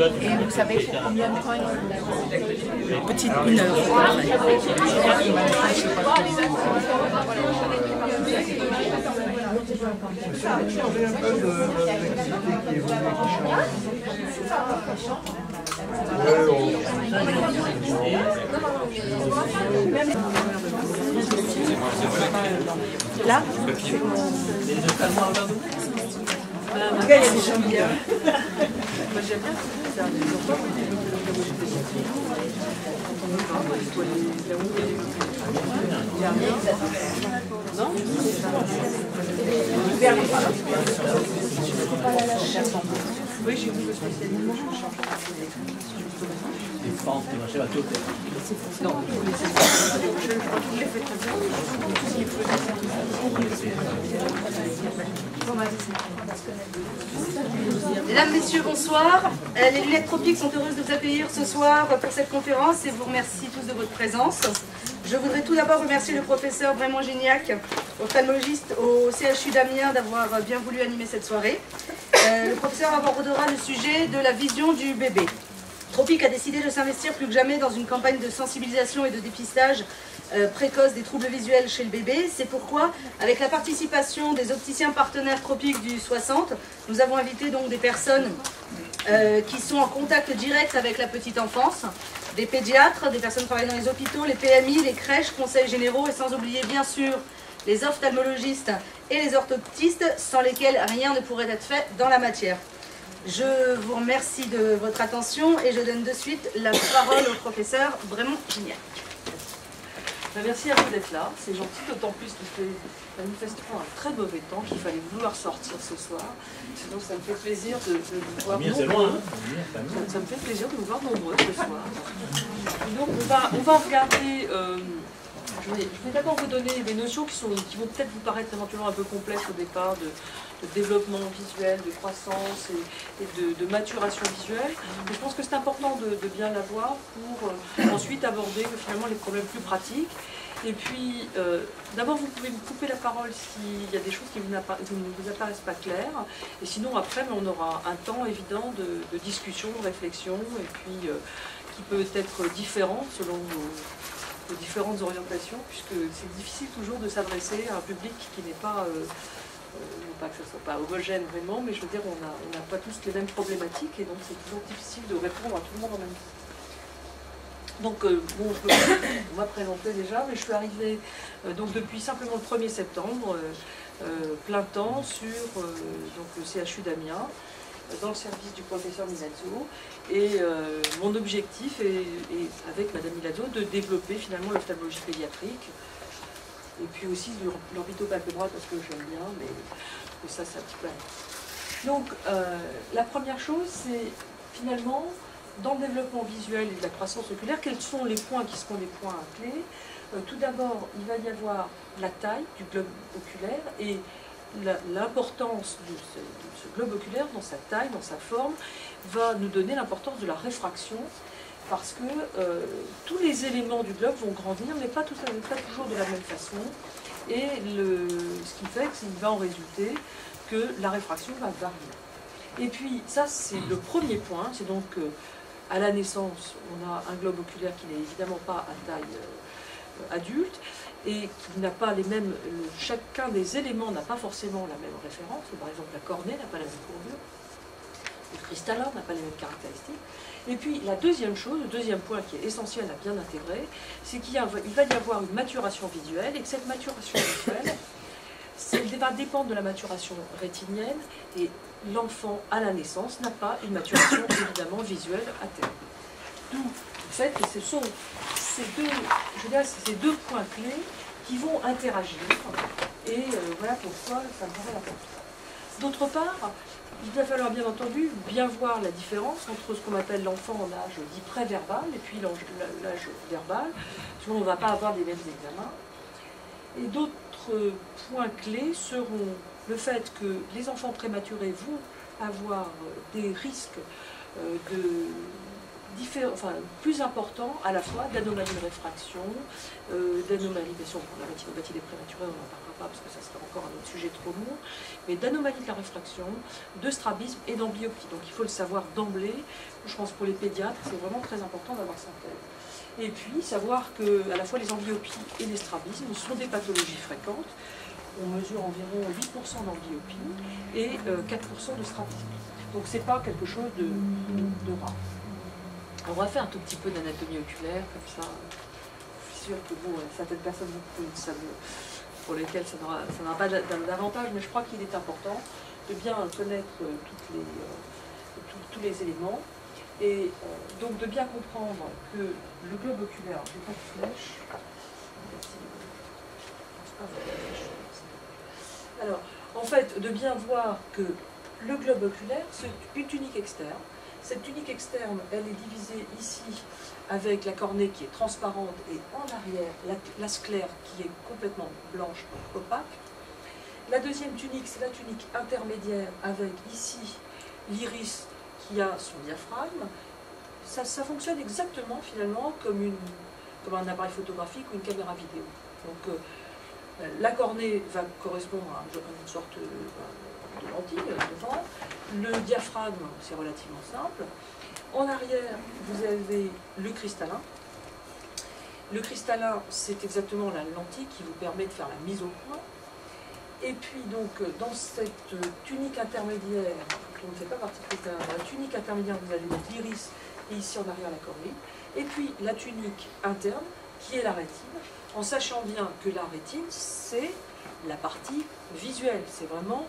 Et vous savez pour combien de temps Petite 1 heure. Là En tout cas, il y a des gens bien. Moi, j'aime bien ça. Non. Oui, j'ai vu le spécialiste. Les fentes qui marchaient à tout. Non, je l'ai fait très bien. Mesdames, Messieurs, bonsoir. Les lunettes tropiques sont heureuses de vous accueillir ce soir pour cette conférence et vous remercie tous de votre présence. Je voudrais tout d'abord remercier le professeur Raymond Gignac, ophtalmologiste au CHU d'Amiens, d'avoir bien voulu animer cette soirée. Le professeur abordera le sujet de la vision du bébé. Tropique a décidé de s'investir plus que jamais dans une campagne de sensibilisation et de dépistage précoce des troubles visuels chez le bébé. C'est pourquoi, avec la participation des opticiens partenaires Tropique du 60, nous avons invité donc des personnes qui sont en contact direct avec la petite enfance, des pédiatres, des personnes travaillant dans les hôpitaux, les PMI, les crèches, conseils généraux et sans oublier bien sûr les ophtalmologistes et les orthoptistes sans lesquels rien ne pourrait être fait dans la matière. Je vous remercie de votre attention et je donne de suite la parole au professeur Raymond Gignac. Merci à vous d'être là, c'est gentil, d'autant plus qu'il fait manifestement un très mauvais temps, qu'il fallait vouloir sortir ce soir. Sinon, ça me fait plaisir de vous voir nombreux. Ça me fait plaisir de vous voir nombreux ce soir. Donc, on va regarder. Je vais d'abord vous donner des notions qui vont peut-être vous paraître éventuellement un peu complexes au départ, de développement visuel, de croissance et de maturation visuelle. Mais je pense que c'est important de bien l'avoir pour ensuite aborder finalement les problèmes plus pratiques. Et puis, d'abord, vous pouvez me couper la parole s'il y a des choses qui ne vous apparaissent pas claires. Et sinon, après, on aura un temps évident de discussion, de réflexion, et puis qui peut être différent selon vos différentes orientations, puisque c'est difficile toujours de s'adresser à un public qui n'est pas... non pas que ce ne soit pas homogène vraiment, mais je veux dire, on n'a pas tous les mêmes problématiques et donc c'est toujours difficile de répondre à tout le monde en même temps. Donc, bon, on m'a présenté déjà, mais je suis arrivée donc depuis simplement le 1er septembre, plein temps, sur donc, le CHU d'Amiens, dans le service du professeur Milazzo. Et mon objectif est, avec Madame Milazzo, de développer finalement l'ophtalmologie pédiatrique. Et puis aussi l'orbitopalpébral parce que j'aime bien, mais ça c'est un petit peu... Donc la première chose, c'est finalement, dans le développement visuel et de la croissance oculaire, quels sont les points qui seront les points clés? Tout d'abord, il va y avoir la taille du globe oculaire et l'importance de ce globe oculaire dans sa taille, dans sa forme, va nous donner l'importance de la réfraction, parce que tous les éléments du globe vont grandir, mais pas toujours de la même façon. Et ce qui fait qu'il va en résulter que la réfraction va varier. Et puis, ça, c'est le premier point. C'est donc à la naissance, on a un globe oculaire qui n'est évidemment pas à taille adulte, et qui n'a pas les mêmes... chacun des éléments n'a pas forcément la même référence. Par exemple, la cornée n'a pas la même courbure. Le cristallin n'a pas les mêmes caractéristiques. Et puis la deuxième chose, le deuxième point qui est essentiel à bien intégrer, c'est qu'il va y avoir une maturation visuelle, et que cette maturation visuelle, elle va dépendre de la maturation rétinienne, et l'enfant à la naissance n'a pas une maturation évidemment visuelle à terme. D'où le fait que ce sont ces deux points clés qui vont interagir, et voilà pourquoi ça me paraît important. D'autre part, il va falloir bien entendu bien voir la différence entre ce qu'on appelle l'enfant en âge dit préverbal et puis l'âge verbal, sinon on ne va pas avoir les mêmes examens. Et d'autres points clés seront le fait que les enfants prématurés vont avoir des risques plus important à la fois d'anomalies de réfraction, d'anomalies, bien sûr, la rétinopathie des prématurés, on n'en parlera pas parce que ça serait encore un autre sujet trop long, mais d'anomalies de la réfraction, de strabisme et d'amblyopie. Donc il faut le savoir d'emblée. Je pense pour les pédiatres, c'est vraiment très important d'avoir ça en tête. Et puis savoir que à la fois les amblyopies et les strabismes sont des pathologies fréquentes. On mesure environ 8% d'amblyopie et 4% de strabisme. Donc c'est pas quelque chose de rare. Alors on va faire un tout petit peu d'anatomie oculaire, comme ça. Je suis sûre que bon, certaines personnes pour lesquelles ça n'aura pas d'avantage, mais je crois qu'il est important de bien connaître tous les éléments. Et donc de bien comprendre que le globe oculaire, j'ai pas de flèche. Alors, en fait, de bien voir que le globe oculaire, c'est une tunique externe. Cette tunique externe, elle est divisée ici avec la cornée qui est transparente et en arrière, la sclère qui est complètement blanche, opaque. La deuxième tunique, c'est la tunique intermédiaire avec ici l'iris qui a son diaphragme. Ça fonctionne exactement finalement comme un appareil photographique ou une caméra vidéo. Donc la cornée va correspondre à une sorte de lentille devant. Le diaphragme, c'est relativement simple. En arrière, vous avez le cristallin. Le cristallin, c'est exactement la lentille qui vous permet de faire la mise au point. Et puis donc, dans cette tunique intermédiaire, qui ne fait pas partie de cristallin, dans la tunique intermédiaire, vous avez l'iris et ici en arrière la cornée. Et puis la tunique interne, qui est la rétine, en sachant bien que la rétine, c'est la partie visuelle. C'est vraiment,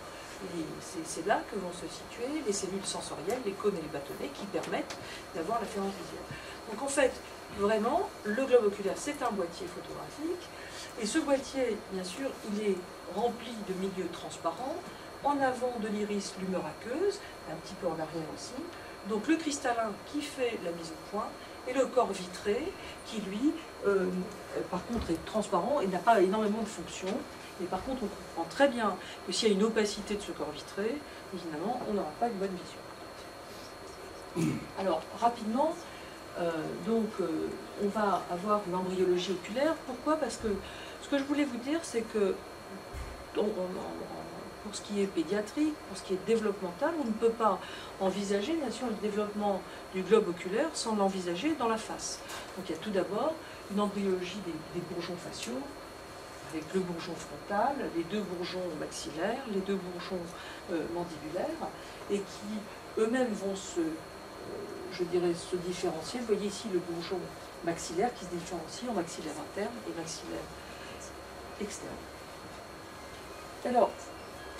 c'est là que vont se situer les cellules sensorielles, les cônes et les bâtonnets, qui permettent d'avoir l'afférence visuelle. Donc en fait, vraiment, le globe oculaire, c'est un boîtier photographique. Et ce boîtier, bien sûr, il est rempli de milieux transparents, en avant de l'iris l'humeur aqueuse, un petit peu en arrière aussi. Donc le cristallin qui fait la mise au point, et le corps vitré qui, lui, par contre, est transparent et n'a pas énormément de fonctions. Et par contre, on comprend très bien que s'il y a une opacité de ce corps vitré, évidemment, on n'aura pas une bonne vision. Alors, rapidement, on va avoir l'embryologie oculaire. Pourquoi? Parce que ce que je voulais vous dire, c'est que pour ce qui est pédiatrique, pour ce qui est développemental, on ne peut pas envisager, bien sûr, le développement du globe oculaire sans l'envisager dans la face. Donc il y a tout d'abord une embryologie des bourgeons faciaux, avec le bourgeon frontal, les deux bourgeons maxillaires, les deux bourgeons mandibulaires, et qui eux-mêmes vont se différencier. Vous voyez ici le bourgeon maxillaire qui se différencie en maxillaire interne et maxillaire externe. Alors,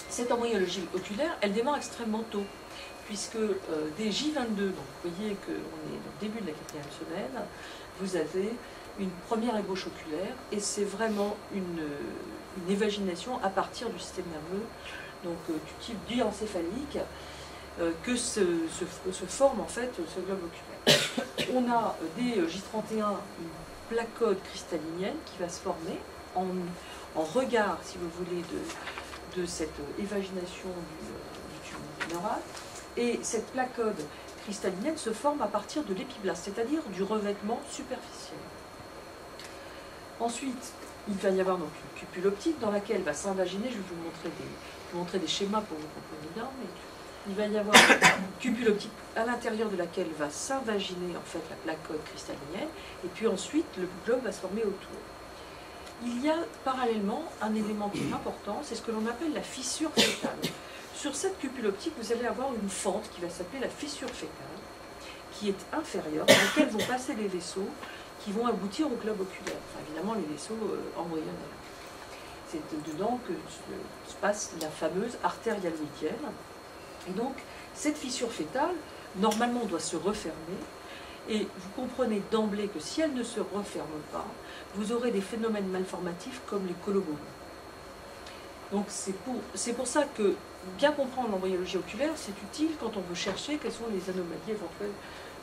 cette embryologie oculaire, elle démarre extrêmement tôt, puisque dès J22, donc vous voyez qu'on est au début de la 4e semaine, vous avez une première ébauche oculaire, et c'est vraiment une évagination à partir du système nerveux, donc du type diencéphalique, que se forme en fait ce globe oculaire. On a dès J31 une placode cristallinienne qui va se former en regard, si vous voulez, de cette évagination du tube neural. Et cette placode cristallinienne se forme à partir de l'épiblaste, c'est-à-dire du revêtement superficiel. Ensuite, il va y avoir donc une cupule optique dans laquelle va s'invaginer, je vais vous montrer des schémas pour que vous compreniez bien, mais il va y avoir une cupule optique à l'intérieur de laquelle va s'invaginer en fait la placode cristallinienne, et puis ensuite le globe va se former autour. Il y a parallèlement un élément qui est important, c'est ce que l'on appelle la fissure fétale. Sur cette cupule optique, vous allez avoir une fente qui va s'appeler la fissure fétale, qui est inférieure, dans laquelle vont passer les vaisseaux qui vont aboutir au globe oculaire. Enfin, évidemment, les vaisseaux embryonnaires. C'est dedans que se passe la fameuse artère hyalomycienne. Et donc, cette fissure fétale, normalement, doit se refermer. Et vous comprenez d'emblée que si elle ne se referme pas, vous aurez des phénomènes malformatifs comme les colobomies. Donc c'est pour ça que bien comprendre l'embryologie oculaire, c'est utile quand on veut chercher quelles sont les anomalies éventuelles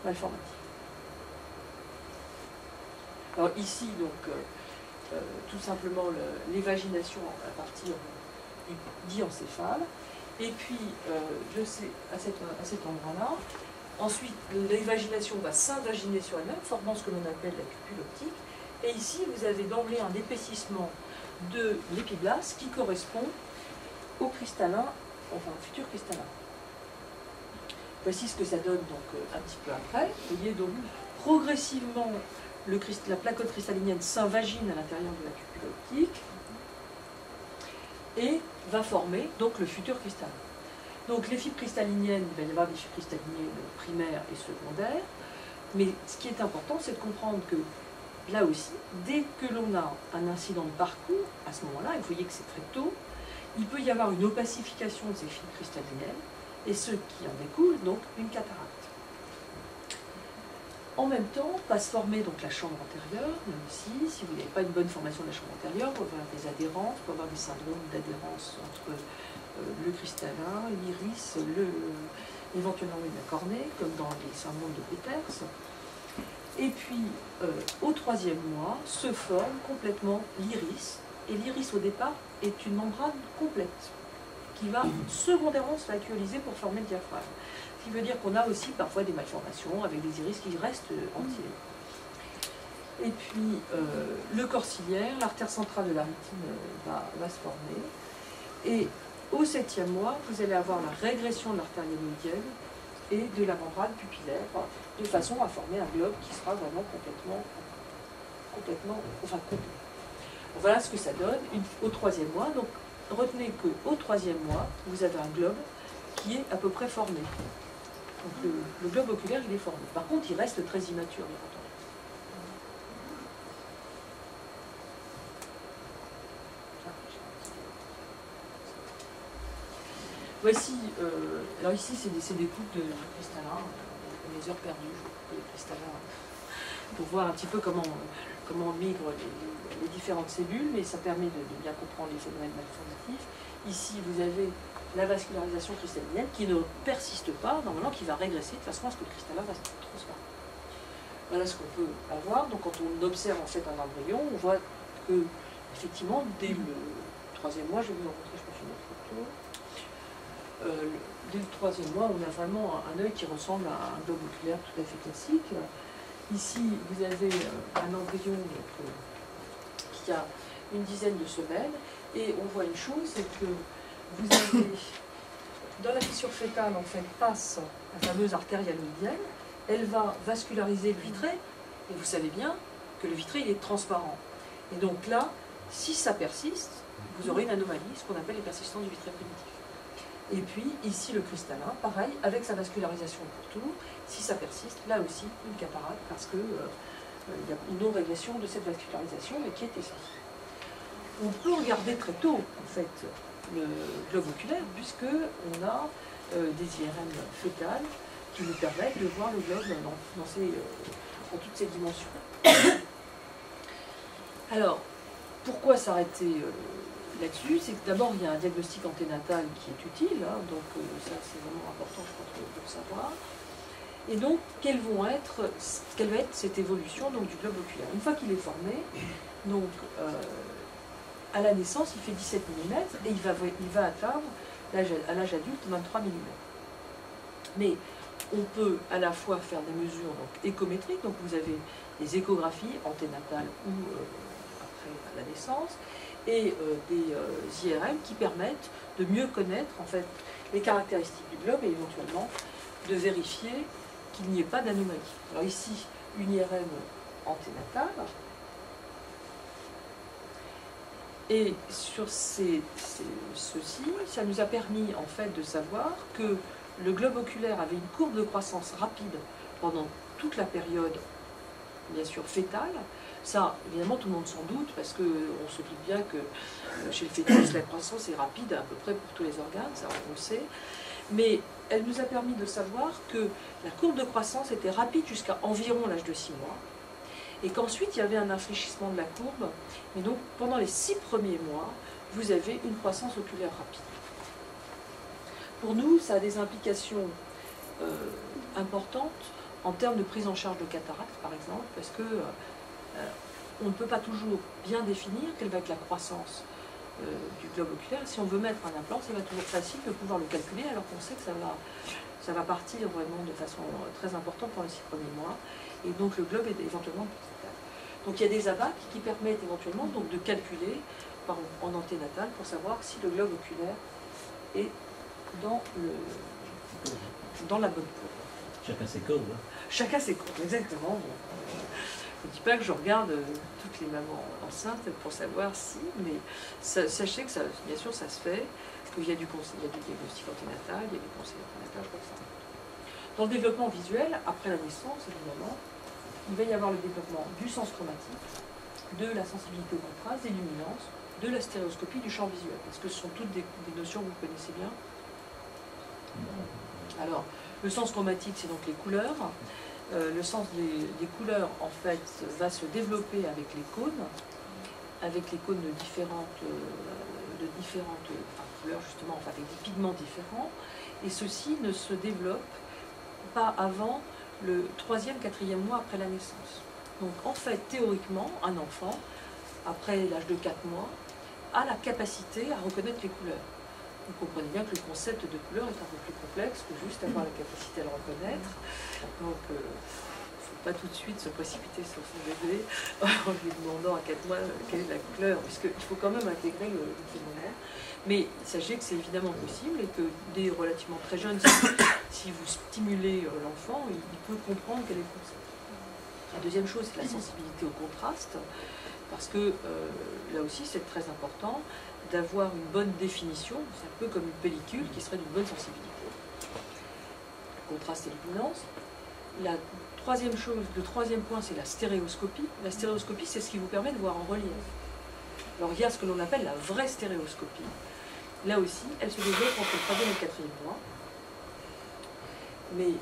malformatives. Alors ici, donc, tout simplement l'évagination à partir du diencéphale. Et puis, à cet endroit-là, Ensuite, l'évagination va s'invaginer sur elle-même, formant ce que l'on appelle la cupule optique. Et ici, vous avez d'emblée un épaississement de l'épiblast qui correspond au cristallin, enfin au futur cristallin. Voici ce que ça donne donc un petit peu après. Vous voyez donc progressivement la placote cristallinienne s'invagine à l'intérieur de la cupule optique et va former donc le futur cristallin. Donc les fibres cristalliniennes, il va y avoir des fibres cristalliniennes primaires et secondaires, mais ce qui est important, c'est de comprendre que là aussi, dès que l'on a un incident de parcours, à ce moment-là, et vous voyez que c'est très tôt, il peut y avoir une opacification de ces fibres cristalliniennes, et ce qui en découle, donc une cataracte. En même temps, va se former donc la chambre antérieure, même aussi, si vous n'avez pas une bonne formation de la chambre antérieure, vous pouvez avoir des adhérences, vous pouvez avoir des syndromes d'adhérence entre le cristallin, l'iris, éventuellement la cornée, comme dans les syndromes de Peters. Et puis, au 3e mois, se forme complètement l'iris, et l'iris au départ est une membrane complète, qui va secondairement se vacuoliser pour former le diaphragme. Ce qui veut dire qu'on a aussi parfois des malformations avec des iris qui restent entiers. Et puis, le corps ciliaire, l'artère centrale de la rétine va se former. Et au 7e mois, vous allez avoir la régression de l'artère hyaloïdienne et de la membrane pupillaire, de façon à former un globe qui sera vraiment complètement complet. Voilà ce que ça donne au 3e mois. Donc, retenez qu'au 3e mois, vous avez un globe qui est à peu près formé. Donc le globe oculaire, il est formé. Par contre, il reste très immature, bien entendu. Voici, alors ici, c'est des coupes de cristallin, les heures perdues, les cristallins, pour voir un petit peu comment migrent les différentes cellules, mais ça permet de bien comprendre les phénomènes malformatifs. Ici, vous avez la vascularisation cristallinienne qui ne persiste pas, normalement qui va régresser de façon à ce que le cristallin va se transparent. Voilà ce qu'on peut avoir. Donc quand on observe en fait un embryon, on voit que effectivement dès le 3e mois, je vais vous montrer, je pense, une autre photo. Dès le 3e mois, on a vraiment un œil qui ressemble à un globe oculaire tout à fait classique. Ici, vous avez un embryon qui a une dizaine de semaines, et on voit une chose, c'est que vous avez, dans la fissure fétale, en fait, passe la fameuse artère hyaloïdienne, elle va vasculariser le vitré, et vous savez bien que le vitré, il est transparent. Et donc là, si ça persiste, vous aurez une anomalie, ce qu'on appelle les persistances du vitré primitif. Et puis, ici, le cristallin, pareil, avec sa vascularisation pourtour, si ça persiste, là aussi, une cataracte, parce qu'il y a une non-régression de cette vascularisation, et qui est essentielle. On peut regarder très tôt, en fait, le globe oculaire, puisqu'on a des IRM fétales qui nous permettent de voir le globe dans toutes ses dimensions. Alors, pourquoi s'arrêter là-dessus? C'est que d'abord, il y a un diagnostic anténatal qui est utile, hein, donc ça c'est vraiment important, je pense, de le savoir. Et donc, quelle va être cette évolution donc, du globe oculaire? Une fois qu'il est formé, donc, à la naissance, il fait 17 mm et il va atteindre, à l'âge adulte, 23 mm. Mais on peut à la fois faire des mesures donc, échométriques, donc vous avez des échographies anténatales ou après la naissance, et des IRM qui permettent de mieux connaître en fait, les caractéristiques du globe et éventuellement de vérifier qu'il n'y ait pas d'anomalie. Alors ici, une IRM anténatale. Et sur ceci, ça nous a permis en fait de savoir que le globe oculaire avait une courbe de croissance rapide pendant toute la période, bien sûr, fétale. Ça, évidemment, tout le monde s'en doute, parce qu'on se doute bien que chez le fœtus, la croissance est rapide à peu près pour tous les organes, ça on le sait. Mais elle nous a permis de savoir que la courbe de croissance était rapide jusqu'à environ l'âge de 6 mois, et qu'ensuite il y avait un infléchissement de la courbe, et donc pendant les 6 premiers mois, vous avez une croissance oculaire rapide. Pour nous, ça a des implications importantes en termes de prise en charge de cataracte, par exemple, parce que on ne peut pas toujours bien définir quelle va être la croissance du globe oculaire. Si on veut mettre un implant, c'est pas toujours facile de pouvoir le calculer, alors qu'on sait que ça va partir vraiment de façon très importante dans les 6 premiers mois. Et donc le globe est éventuellement de petite taille. Donc il y a des ABAC qui permettent éventuellement donc, de calculer en anténatal pour savoir si le globe oculaire est dans la bonne courbe. Chacun ses courbes. Hein. Chacun ses courbes, exactement. Je ne dis pas que je regarde toutes les mamans enceintes pour savoir si, mais sachez que ça, bien sûr ça se fait, qu'il y a du diagnostic anténatal, il y a du conseil anténatal, je crois que ça. Dans le développement visuel, après la naissance, évidemment, il va y avoir le développement du sens chromatique, de la sensibilité au contraste, des luminances, de la stéréoscopie, du champ visuel. Est-ce que ce sont toutes des notions que vous connaissez bien? Alors, le sens chromatique, c'est donc les couleurs. Le sens des couleurs, en fait, va se développer avec les cônes de différentes couleurs, justement, enfin, avec des pigments différents. Et ceci ne se développe pas avant le 3e, 4e mois après la naissance. Donc, en fait, théoriquement, un enfant, après l'âge de 4 mois, a la capacité à reconnaître les couleurs. Vous comprenez bien que le concept de couleur est un peu plus complexe que juste avoir la capacité à le reconnaître. Donc, il ne faut pas tout de suite se précipiter sur son bébé en lui demandant à 4 mois quelle est la couleur, puisqu'il faut quand même intégrer le phénomène. Mais sachez que c'est évidemment possible et que dès relativement très jeune, si vous stimulez l'enfant, il peut comprendre quel est le concept. La deuxième chose, c'est la sensibilité au contraste, parce que là aussi, c'est très important d'avoir une bonne définition, c'est un peu comme une pellicule qui serait d'une bonne sensibilité. Contraste et luminance. La troisième chose, le troisième point, c'est la stéréoscopie. La stéréoscopie, c'est ce qui vous permet de voir en relief. Alors il y a ce que l'on appelle la vraie stéréoscopie. Là aussi, elle se développe entre le 3e et le 4e mois. Mais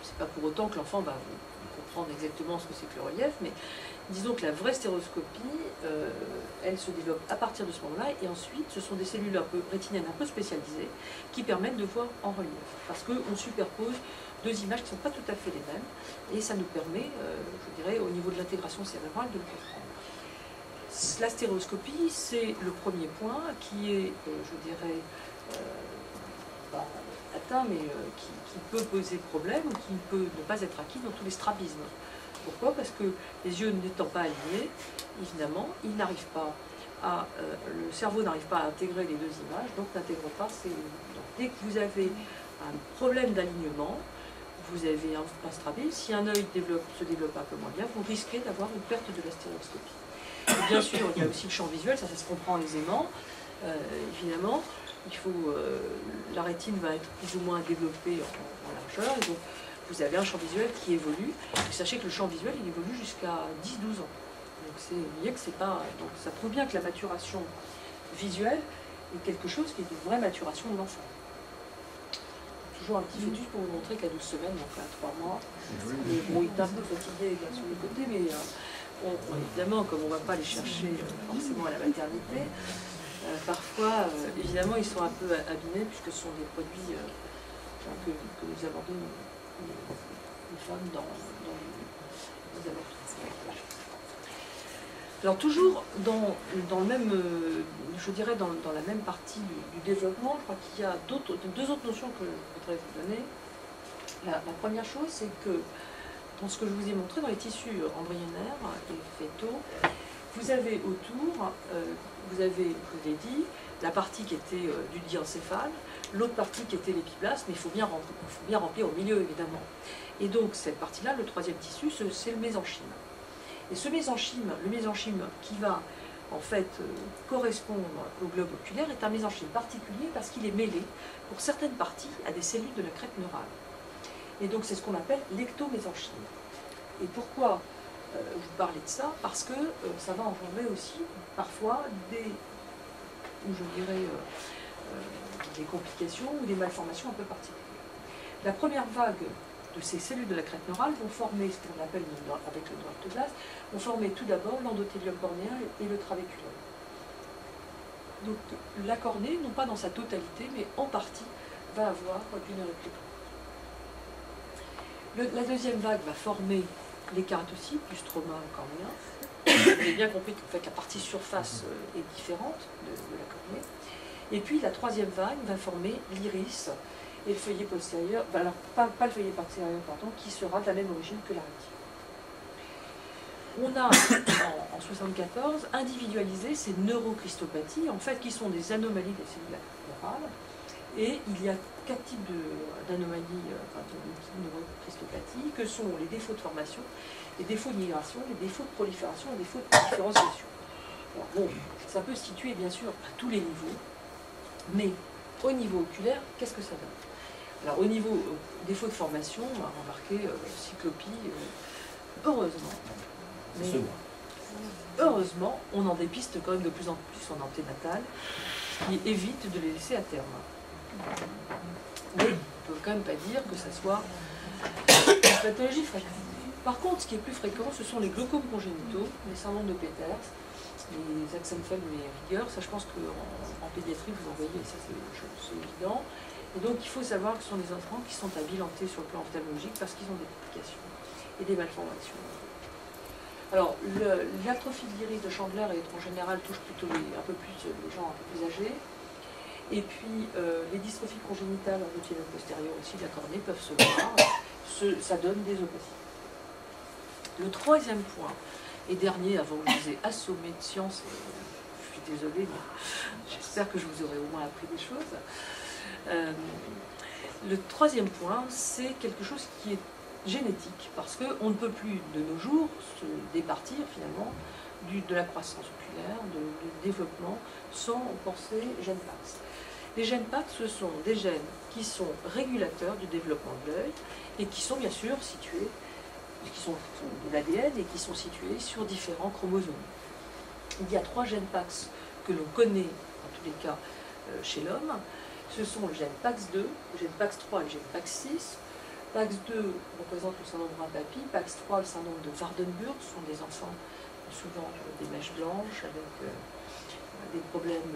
c'est pas pour autant que l'enfant va comprendre exactement ce que c'est que le relief, mais disons que la vraie stéréoscopie, elle se développe à partir de ce moment-là, et ensuite ce sont des cellules rétiniennes un peu spécialisées qui permettent de voir en relief, parce qu'on superpose deux images qui ne sont pas tout à fait les mêmes, et ça nous permet, je dirais, au niveau de l'intégration cérébrale, de le comprendre. La stéréoscopie, c'est le premier point qui est, je dirais, pas atteint, mais qui peut poser problème, ou qui peut ne pas être acquis dans tous les strabismes. Pourquoi? Parce que les yeux n'étant pas alignés, évidemment, le cerveau n'arrive pas à intégrer les deux images, donc n'intègre pas ces... Donc, dès que vous avez un problème d'alignement, vous avez un strabisme. Si un œil se développe un peu moins bien, vous risquez d'avoir une perte de la stéréoscopie. Et bien sûr, il y a aussi le champ visuel, ça se comprend aisément. Évidemment, la rétine va être plus ou moins développée en largeur, et donc vous avez un champ visuel qui évolue. Et sachez que le champ visuel, il évolue jusqu'à 10-12 ans. Donc c'est bien que c'est pas. Donc ça prouve bien que la maturation visuelle est quelque chose qui est une vraie maturation de l'enfant. Toujours un petit fœtus pour vous montrer qu'à 12 semaines, donc à 3 mois, mais bon, il est un peu fatigué sur les côtés, mais évidemment, comme on ne va pas les chercher forcément à la maternité, parfois, évidemment, ils sont un peu abîmés puisque ce sont des produits que nous abordons les femmes dans les avortements. Alors toujours dans le même, je dirais dans la même partie du développement, je crois qu'il y a deux autres notions que je voudrais vous donner. La première chose, c'est que dans ce que je vous ai montré, dans les tissus embryonnaires et fétaux, vous avez autour, je vous l'ai dit, la partie qui était du diencéphale, l'autre partie qui était l'épiblasme, mais il faut bien remplir au milieu évidemment. Et donc cette partie-là, le troisième tissu, c'est le mésenchyme. Et ce mésenchyme, le mésenchyme qui va en fait correspondre au globe oculaire, est un mésenchyme particulier parce qu'il est mêlé pour certaines parties à des cellules de la crête neurale. Et donc c'est ce qu'on appelle l'ectomésenchyme. Et pourquoi je vous parlais de ça? Parce que ça va engendrer aussi parfois des complications ou des malformations un peu particulières. La première vague de ces cellules de la crête neurale vont former ce qu'on appelle avec le nerf vont former tout d'abord l'endothélium cornéen et le trabéculum. Donc la cornée, non pas dans sa totalité, mais en partie, va avoir une réplique. La deuxième vague va former les kératocytes du stroma cornéen. Vous avez bien compris qu'en fait la partie surface est différente de la cornée. Et puis la troisième vague va former l'iris et le feuillet postérieur, alors pas le feuillet postérieur, pardon, qui sera de la même origine que la rétine. On a en 1974 individualisé ces neurocristopathies, en fait, qui sont des anomalies des cellules neurales. Et il y a 4 types d'anomalies, de neurocristopathies, que sont les défauts de formation, les défauts de migration, les défauts de prolifération et les défauts de différenciation. Alors bon, ça peut se situer bien sûr à tous les niveaux, mais au niveau oculaire, qu'est-ce que ça donne? Alors au niveau défaut de formation, on a remarqué cyclopie, heureusement. Mais heureusement, on en dépiste quand même de plus en plus en anténatal, ce qui évite de les laisser à terme. Mais on ne peut quand même pas dire que ça soit une pathologie fréquente. Par contre, ce qui est plus fréquent, ce sont les glaucomes congénitaux, les syndromes de Peters, les Axenfeld et Rieger. Ça, je pense qu'en pédiatrie, vous en voyez, ça c'est évident. Et donc, il faut savoir que ce sont des enfants qui sont à bilanter sur le plan ophtalmologique parce qu'ils ont des complications et des malformations. Alors, l'atrophie de l'iris de Chandler en général touche plutôt un peu plus les gens un peu plus âgés. Et puis, les dystrophies congénitales en routier postérieur aussi de la cornée peuvent se voir. Ça donne des opacités. Le troisième point, et dernier, avant que je vous ai assommé de science, je suis désolée, mais j'espère que je vous aurai au moins appris des choses. Le troisième point, c'est quelque chose qui est génétique, parce qu'on ne peut plus de nos jours se départir finalement de la croissance oculaire, du développement, sans penser gènes PAX. Les gènes PAX, ce sont des gènes qui sont régulateurs du développement de l'œil et qui sont bien sûr situés, qui sont de l'ADN et qui sont situés sur différents chromosomes. Il y a 3 gènes PAX que l'on connaît, en tous les cas, chez l'homme. Ce sont le gène PAX2, le gène PAX3 et le gène PAX6. PAX2 représente le syndrome Brun-Papy, PAX3 le syndrome de Waardenburg, ce sont des enfants souvent des mèches blanches avec des problèmes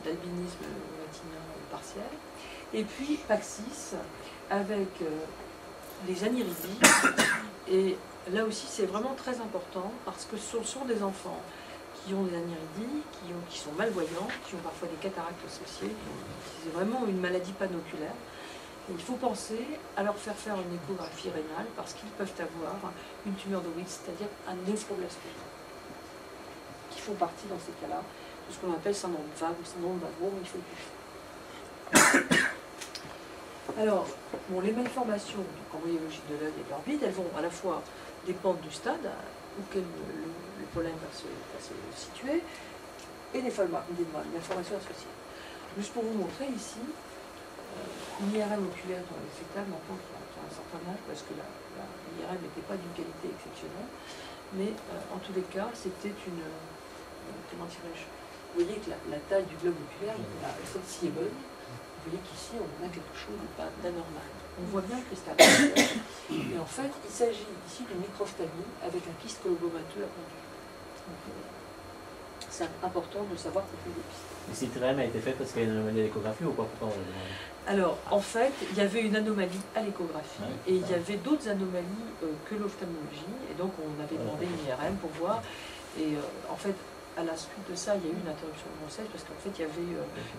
d'albinisme matinal partiel. Et puis PAX6 avec les aniridies. Et là aussi c'est vraiment très important parce que ce sont des enfants qui ont des aniridies, qui sont malvoyants, qui ont parfois des cataractes associées, c'est vraiment une maladie panoculaire. Et il faut penser à leur faire une échographie rénale parce qu'ils peuvent avoir une tumeur de Witt, c'est-à-dire un néphroblastome, qui font partie dans ces cas-là de ce qu'on appelle syndrome vague ou syndrome vague, il faut le toucher. Alors, bon, les malformations en embryologique de l'œil et de l'orbite, elles vont à la fois dépendre du stade auquel le pollen va se situer et des malformations associées. Juste pour vous montrer ici, une IRM oculaire fœtale d'enfant qui a un certain âge, parce que l'IRM n'était pas d'une qualité exceptionnelle, mais en tous les cas, c'était une... comment dirais-je? Vous voyez que la taille du globe oculaire, celle-ci est bonne. Vous voyez qu'ici, on a quelque chose d'anormal. On voit bien le cristal. Et en fait, il s'agit ici d'une microphthalmie avec un kyste colobomateux appendu. C'est important de savoir qu'on peut dépister. Mais cette IRM a été faite parce qu'il y a une anomalie à l'échographie ou pas? Pourquoi on l'a demandé? Alors, en fait, il y avait une anomalie à l'échographie et il y avait d'autres anomalies que l'ophtalmologie. Et donc, on avait demandé une IRM pour voir. Et en fait, à la suite de ça, il y a eu une interruption de grossesse parce qu'en fait, il y avait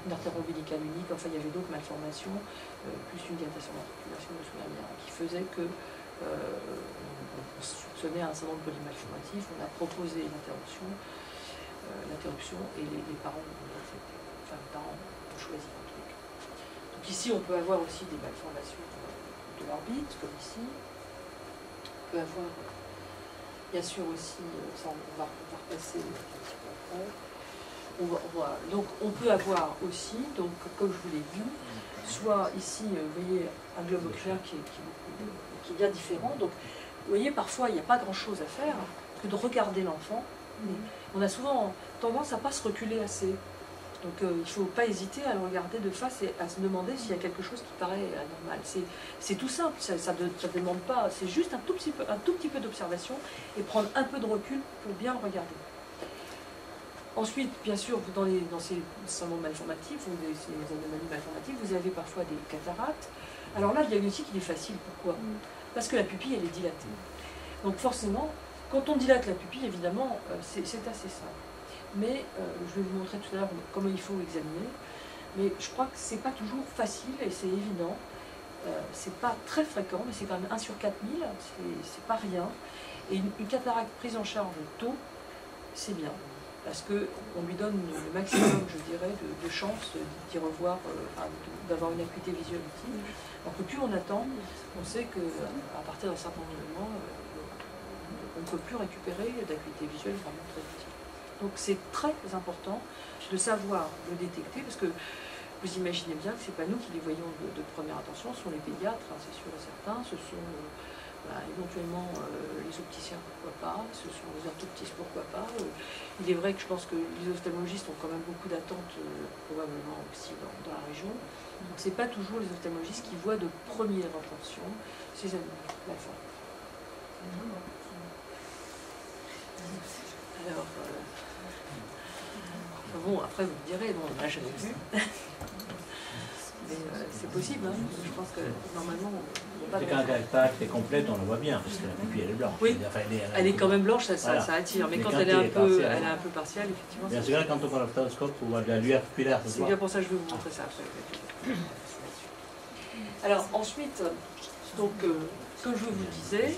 une artère ombilicale unique, enfin, il y avait d'autres malformations, plus une dilatation d'articulation, je me souviens bien, qui faisait que on soupçonnait un syndrome polymalformatif. On a proposé l'interruption et les parents ont accepté. Enfin, les parents ont choisi en tout cas. Donc ici, on peut avoir aussi des malformations de l'orbite, comme ici. On peut avoir, bien sûr aussi, ça on va repasser un petit peu après. Donc on peut avoir aussi, donc, comme je vous l'ai dit, soit ici, vous voyez, un globe oculaire qui est bien différent. Donc, vous voyez, parfois, il n'y a pas grand-chose à faire que de regarder l'enfant. On a souvent tendance à ne pas se reculer assez. Donc il ne faut pas hésiter à le regarder de face et à se demander s'il y a quelque chose qui paraît anormal. C'est tout simple, ça ne demande pas, c'est juste un tout petit peu d'observation et prendre un peu de recul pour bien le regarder. Ensuite, bien sûr, dans ces syndromes malformatifs ou ces anomalies malformatives, vous avez parfois des cataractes. Alors là, le diagnostic il est facile. Pourquoi? Parce que la pupille elle est dilatée. Donc forcément, quand on dilate la pupille, évidemment, c'est assez simple. Mais je vais vous montrer tout à l'heure comment il faut examiner. Mais je crois que c'est pas toujours facile et c'est évident. C'est pas très fréquent, mais c'est quand même 1 sur 4000, c'est pas rien. Et une cataracte prise en charge tôt, c'est bien. Parce qu'on lui donne le maximum, je dirais, de chances d'y revoir, d'avoir une acuité visuelle utile. Alors que plus on attend, on sait qu'à partir d'un certain moment, on ne peut plus récupérer d'acuité visuelle vraiment très utile. Donc c'est très important de savoir le détecter, parce que vous imaginez bien que ce n'est pas nous qui les voyons de première attention, ce sont les pédiatres, hein, c'est sûr et certain, ce sont éventuellement les opticiens, pourquoi pas, ce sont les orthoptistes, pourquoi pas. Il est vrai que je pense que les ophtalmologistes ont quand même beaucoup d'attentes, probablement aussi dans la région. Donc ce n'est pas toujours les ophtalmologistes qui voient de première intention ces animaux. Alors, bon, après vous me direz, bon, on n'a jamais vu. Mais c'est possible, hein. Je pense que normalement on quand la cataracte est complète, on le voit bien, parce que la pupille elle est blanche. Oui, enfin, elle est quand même blanche, ça voilà. attire, mais quand elle est un peu partielle, effectivement. Bien sûr, quand on voit l'ophtalmoscope, on voit de la lueur pupillaire. C'est bien pour ça que je vais vous montrer ça après. Alors ensuite, donc, comme je vous disais,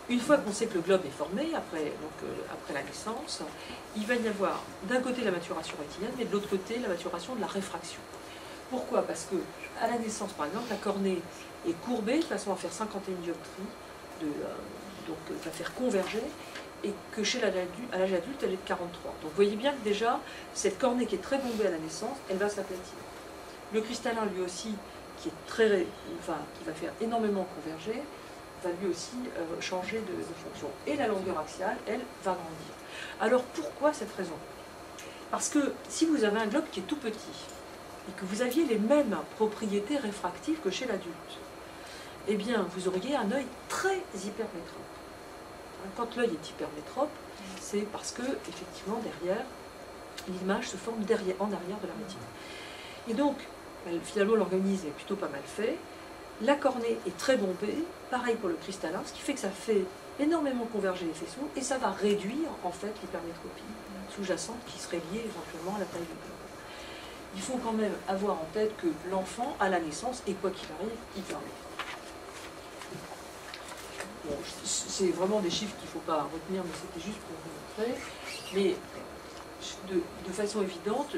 une fois qu'on sait que le globe est formé, après la naissance, il va y avoir d'un côté la maturation rétinienne, mais de l'autre côté la maturation de la réfraction. Pourquoi? Parce que à la naissance, par exemple, la cornée est courbée de façon à faire 51 dioptries, donc va faire converger, et que à l'âge adulte, elle est de 43. Donc vous voyez bien que déjà, cette cornée qui est très bombée à la naissance, elle va s'aplatir. Le cristallin, lui aussi, qui va faire énormément converger, va lui aussi changer de fonction. Et la longueur axiale, elle, va grandir. Alors pourquoi cette raison? Parce que si vous avez un globe qui est tout petit, et que vous aviez les mêmes propriétés réfractives que chez l'adulte, eh bien, vous auriez un œil très hypermétrope. Quand l'œil est hypermétrope, c'est parce que, effectivement, derrière, l'image se forme en arrière de la rétine. Et donc, finalement, l'organisme est plutôt pas mal fait. La cornée est très bombée, pareil pour le cristallin, ce qui fait que ça fait énormément converger les faisceaux, et ça va réduire, en fait, l'hypermétropie sous-jacente qui serait liée éventuellement à la taille du globe. Il faut quand même avoir en tête que l'enfant, à la naissance, et quoi qu'il arrive, hypermétrope. Bon, c'est vraiment des chiffres qu'il ne faut pas retenir, mais c'était juste pour vous montrer. Mais de façon évidente,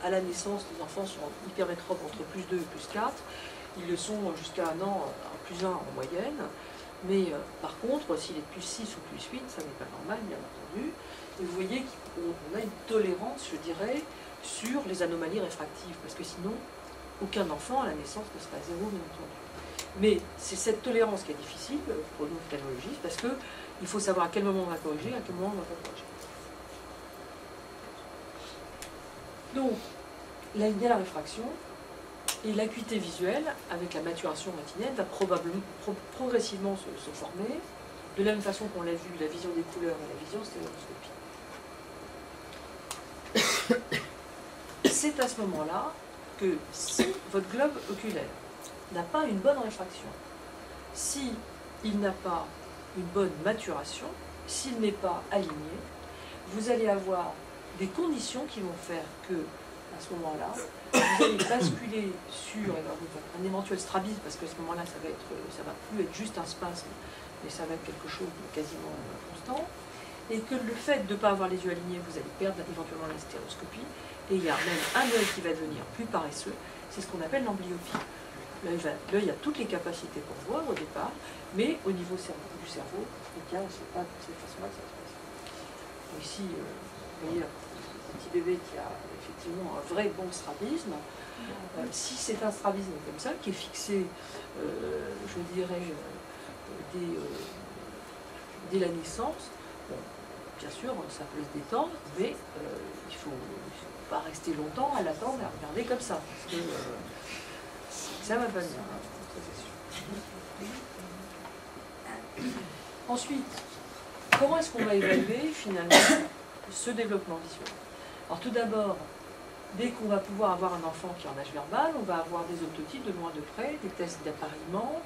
à la naissance, les enfants sont hypermétropes entre plus 2 et plus 4. Ils le sont jusqu'à 1 an, à plus 1 en moyenne. Mais par contre, s'il est plus 6 ou plus 8, ça n'est pas normal, bien entendu. Et vous voyez qu'on a une tolérance, je dirais, sur les anomalies réfractives, parce que sinon, aucun enfant à la naissance ne sera à 0, bien entendu. Mais c'est cette tolérance qui est difficile pour nous ophtalmologistes, parce qu'il faut savoir à quel moment on va corriger, à quel moment on ne va pas corriger. Donc, là, il y a la réfraction, et l'acuité visuelle, avec la maturation rétinienne, va probablement progressivement se former, de la même façon qu'on l'a vu, la vision des couleurs et la vision stéréoscopique. C'est à ce moment-là que si votre globe oculaire n'a pas une bonne réfraction, si il n'a pas une bonne maturation, s'il n'est pas aligné, vous allez avoir des conditions qui vont faire que, à ce moment-là, vous allez basculer sur un éventuel strabisme, parce qu'à ce moment-là, ça va plus être juste un spasme, mais ça va être quelque chose de quasiment constant, et que le fait de ne pas avoir les yeux alignés, vous allez perdre éventuellement la stéréoscopie, et il y a même un œil qui va devenir plus paresseux, c'est ce qu'on appelle l'amblyopie. L'œil a toutes les capacités pour voir au départ, mais au niveau du cerveau, c'est pas de cette façon-là que ça se passe. Ici, vous voyez un petit bébé qui a effectivement un vrai bon strabisme. Si c'est un strabisme comme ça, qui est fixé, je dirais, dès la naissance, bon, bien sûr, ça peut se détendre, mais il ne faut pas rester longtemps à l'attendre et à regarder comme ça, parce que ça va pas bien, ça c'est sûr. Ensuite, comment est-ce qu'on va évaluer finalement ce développement visuel? Alors tout d'abord, dès qu'on va pouvoir avoir un enfant qui est en âge verbal, on va avoir des autotypes de loin de près, des tests d'appariement,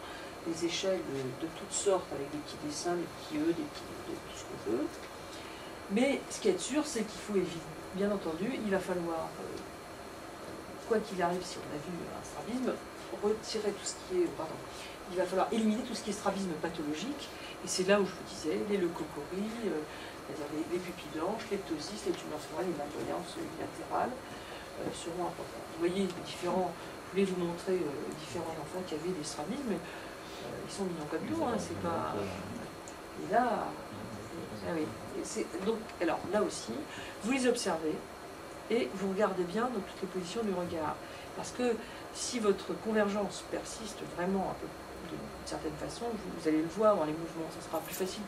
des échelles de toutes sortes, avec des petits dessins, des petits E, tout ce qu'on veut. Mais ce qui est sûr, c'est qu'il faut éviter, bien entendu, il va falloir, quoi qu'il arrive, si on a vu un strabisme, retirer tout ce qui est, il va falloir éliminer tout ce qui est strabisme pathologique, et c'est là où je vous disais, les leucocories, c'est-à-dire les pupilles blanches, les ptosis, les tumeurs froides, les malvoyances bilatérales seront importantes. Vous voyez, différents, je voulais vous montrer différents enfants qui avaient des strabismes, mais ils sont mignons comme tout, hein, c'est pas... Et là... Ah oui. Donc, alors là aussi, vous les observez et vous regardez bien dans toutes les positions du regard. Parce que si votre convergence persiste vraiment un peu d'une certaine façon, vous allez le voir dans les mouvements, ça sera plus facile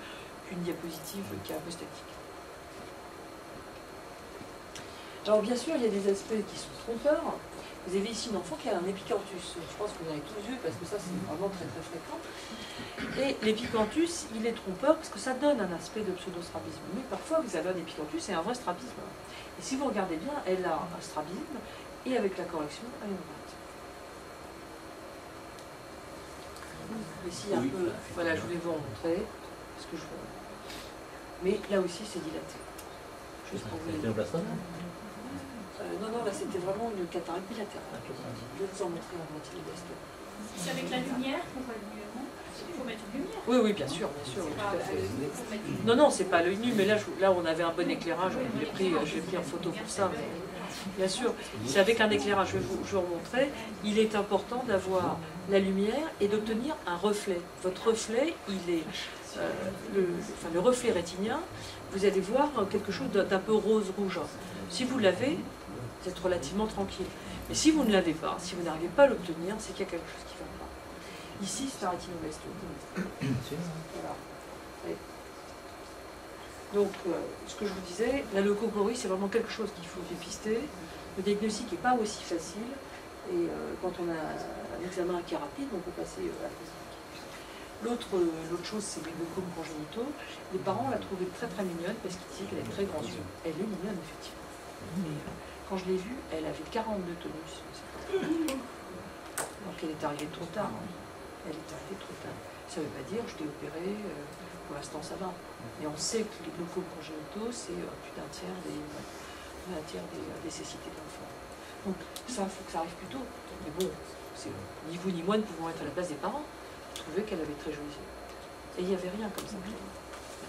qu'une diapositive qui est un peu statique. Alors bien sûr, il y a des aspects qui sont trompeurs. Vous avez ici un enfant qui a un épicanthus. Je pense que vous en avez tous vu parce que ça c'est vraiment très très fréquent. Et l'épicanthus, il est trompeur parce que ça donne un aspect de pseudostrabisme. Mais parfois vous avez un épicanthus et un vrai strabisme. Et si vous regardez bien, elle a un strabisme et avec la correction, elle est droite. Ici un peu, voilà, je voulais vous en montrer parce que je vois. Mais là aussi c'est dilaté. Juste pour vous dire. Non, là c'était vraiment une cataracte bilatérale. Je vais vous en montrer en moitié de l'est. C'est avec la lumière qu'on voit le mieux, non? Il faut mettre une lumière. Oui, bien sûr, tout à fait. Non, c'est pas l'œil nu, mais là on avait un bon éclairage, j'ai pris en photo pour ça. Mais bien sûr, c'est avec un éclairage, je vais vous montrer. Il est important d'avoir la lumière et d'obtenir un reflet. Votre reflet, il est le reflet rétinien, vous allez voir quelque chose d'un peu rose-rouge. Si vous l'avez, vous êtes relativement tranquille. Mais si vous ne l'avez pas, si vous n'arrivez pas à l'obtenir, c'est qu'il y a quelque chose qui ne va pas. Ici, c'est un rétinoblastome. Voilà. Donc, ce que je vous disais, la leucocorie, c'est vraiment quelque chose qu'il faut dépister. Le diagnostic n'est pas aussi facile. Et quand on a un examen qui est rapide, on peut passer à la clinique. L'autre chose, c'est les leucomes congénitaux. Les parents la trouvaient très très mignonne parce qu'ils disaient qu'elle avait très grands yeux. Elle est mignonne, effectivement. Mais quand je l'ai vue, elle avait 42 tonus. Donc elle est arrivée trop tard. Elle est arrivée trop tard. Ça ne veut pas dire je l'ai opérée, pour l'instant ça va. Mais on sait que les leucomes congénitaux, c'est plus d'un tiers des cécités d'enfants. Donc ça, il faut que ça arrive plus tôt. Mais bon, ni vous ni moi ne pouvons être à la place des parents. Je trouvais qu'elle avait très jolis yeux. Et il n'y avait rien comme ça.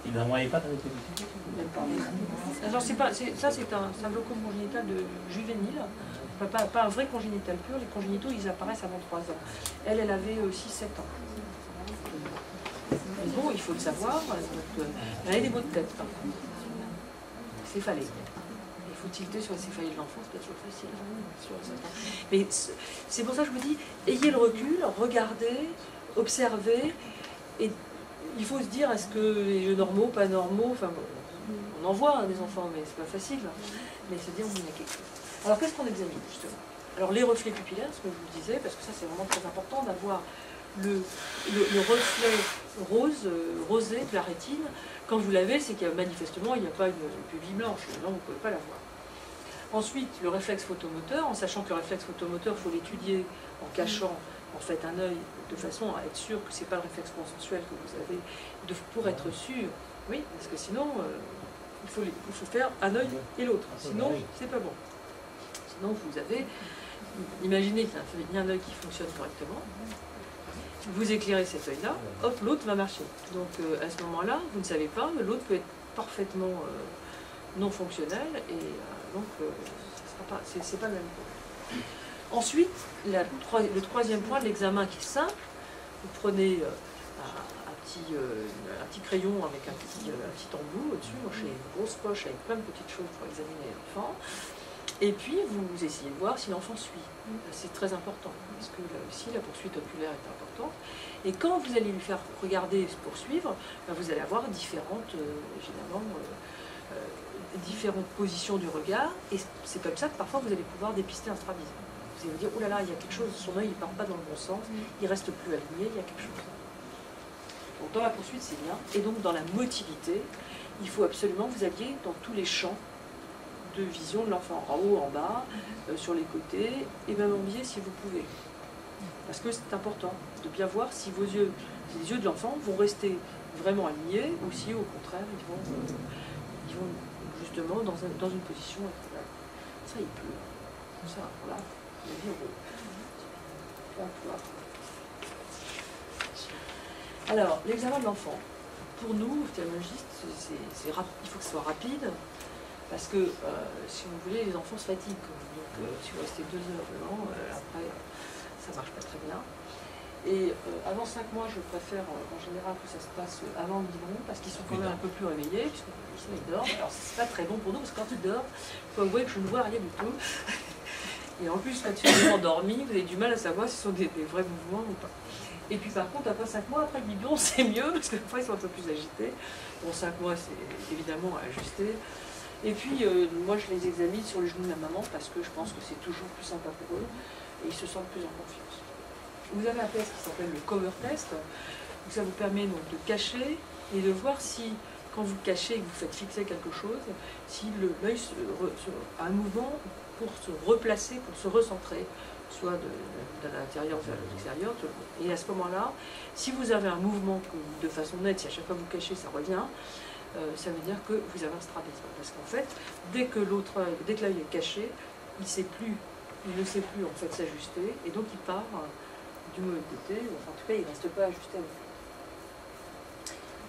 Il n'en voyait pas quand elle était petite. Alors ça c'est un leucome congénital de juvénile, pas un vrai congénital pur. Les congénitaux ils apparaissent avant 3 ans. Elle avait 6-7 ans. Mais bon, il faut le savoir, elle avait des maux de tête par contre. Céphalée. Il faut tilter sur la céphalée de l'enfant, c'est pas toujours facile. Mais c'est pour ça que je vous dis, ayez le recul, regardez, observez, et il faut se dire, est-ce que les yeux normaux, pas normaux, enfin bon, on en voit des enfants, mais c'est pas facile, mais se dire, il y a quelque chose. Alors qu'est-ce qu'on examine justement? Alors les reflets pupillaires, ce que je vous disais, parce que ça c'est vraiment très important d'avoir le reflet rosé de la rétine. Quand vous l'avez, c'est qu'il y a manifestement, il n'y a pas une pupille blanche, là vous ne pouvez pas la voir. Ensuite, le réflexe photomoteur, en sachant que le réflexe photomoteur, il faut l'étudier en cachant en fait un œil de façon à être sûr que ce n'est pas le réflexe consensuel que vous avez, pour être sûr, oui, parce que sinon, il faut faire un œil et l'autre, sinon c'est pas bon. Sinon vous avez, imaginez qu'il y a un œil qui fonctionne correctement, vous éclairez cet œil-là, hop, l'autre va marcher. Donc à ce moment-là, vous ne savez pas, l'autre peut être parfaitement non fonctionnel, et donc c'est pas le même point. Ensuite, le troisième point de l'examen qui est simple, vous prenez un petit crayon avec un petit embout au-dessus, moi j'ai une grosse poche avec plein de petites choses pour examiner l'enfant, et puis vous essayez de voir si l'enfant suit. C'est très important, parce que là aussi la poursuite oculaire est importante, et quand vous allez lui faire regarder et poursuivre, vous allez avoir différentes positions du regard, et c'est comme ça que parfois vous allez pouvoir dépister un strabisme. Vous allez vous dire, oh là là, il y a quelque chose, son œil ne part pas dans le bon sens, il reste plus aligné, il y a quelque chose. Donc dans la poursuite, c'est bien. Et donc dans la motilité, il faut absolument que vous alliez dans tous les champs de vision de l'enfant, en haut, en bas, sur les côtés, et même en biais si vous pouvez. Parce que c'est important de bien voir si vos yeux, si les yeux de l'enfant vont rester vraiment alignés ou si au contraire ils vont justement dans une position. Ça il pleut. Ça, voilà, la vie on va pouvoir. Alors, l'examen de l'enfant. Pour nous, ophtalmologistes, il faut que ce soit rapide, parce que, si vous voulez, les enfants se fatiguent. Donc, si vous restez 2 heures devant, après, ça ne marche pas très bien. Et avant 5 mois, je préfère en général que ça se passe avant le biberon, parce qu'ils sont quand même un peu plus réveillés, puisqu'ils dorment. Alors, c'est pas très bon pour nous, parce que quand ils dorment, il faut avouer que je ne vois rien du tout. Et en plus, quand ils sont endormis, vous avez du mal à savoir si ce sont des vrais mouvements ou pas. Et puis par contre, après 5 mois, après le biberon, c'est mieux, parce que parfois ils sont un peu plus agités. Bon, 5 mois, c'est évidemment à ajuster. Et puis, moi, je les examine sur le genou de la maman, parce que je pense que c'est toujours plus sympa pour eux, et ils se sentent plus en confiance. Vous avez un test qui s'appelle le cover test, donc ça vous permet donc de cacher, et de voir si, quand vous cachez et que vous faites fixer quelque chose, si l'œil a un mouvement pour se replacer, pour se recentrer, soit de l'intérieur vers l'extérieur. Et à ce moment-là, si vous avez un mouvement de façon nette, si à chaque fois vous cachez, ça revient, ça veut dire que vous avez un strabisme. Parce qu'en fait, dès que l'œil est caché, il ne sait plus en fait s'ajuster, et donc il part du mauvais côté, ou enfin, en tout cas il ne reste pas ajusté avec lui.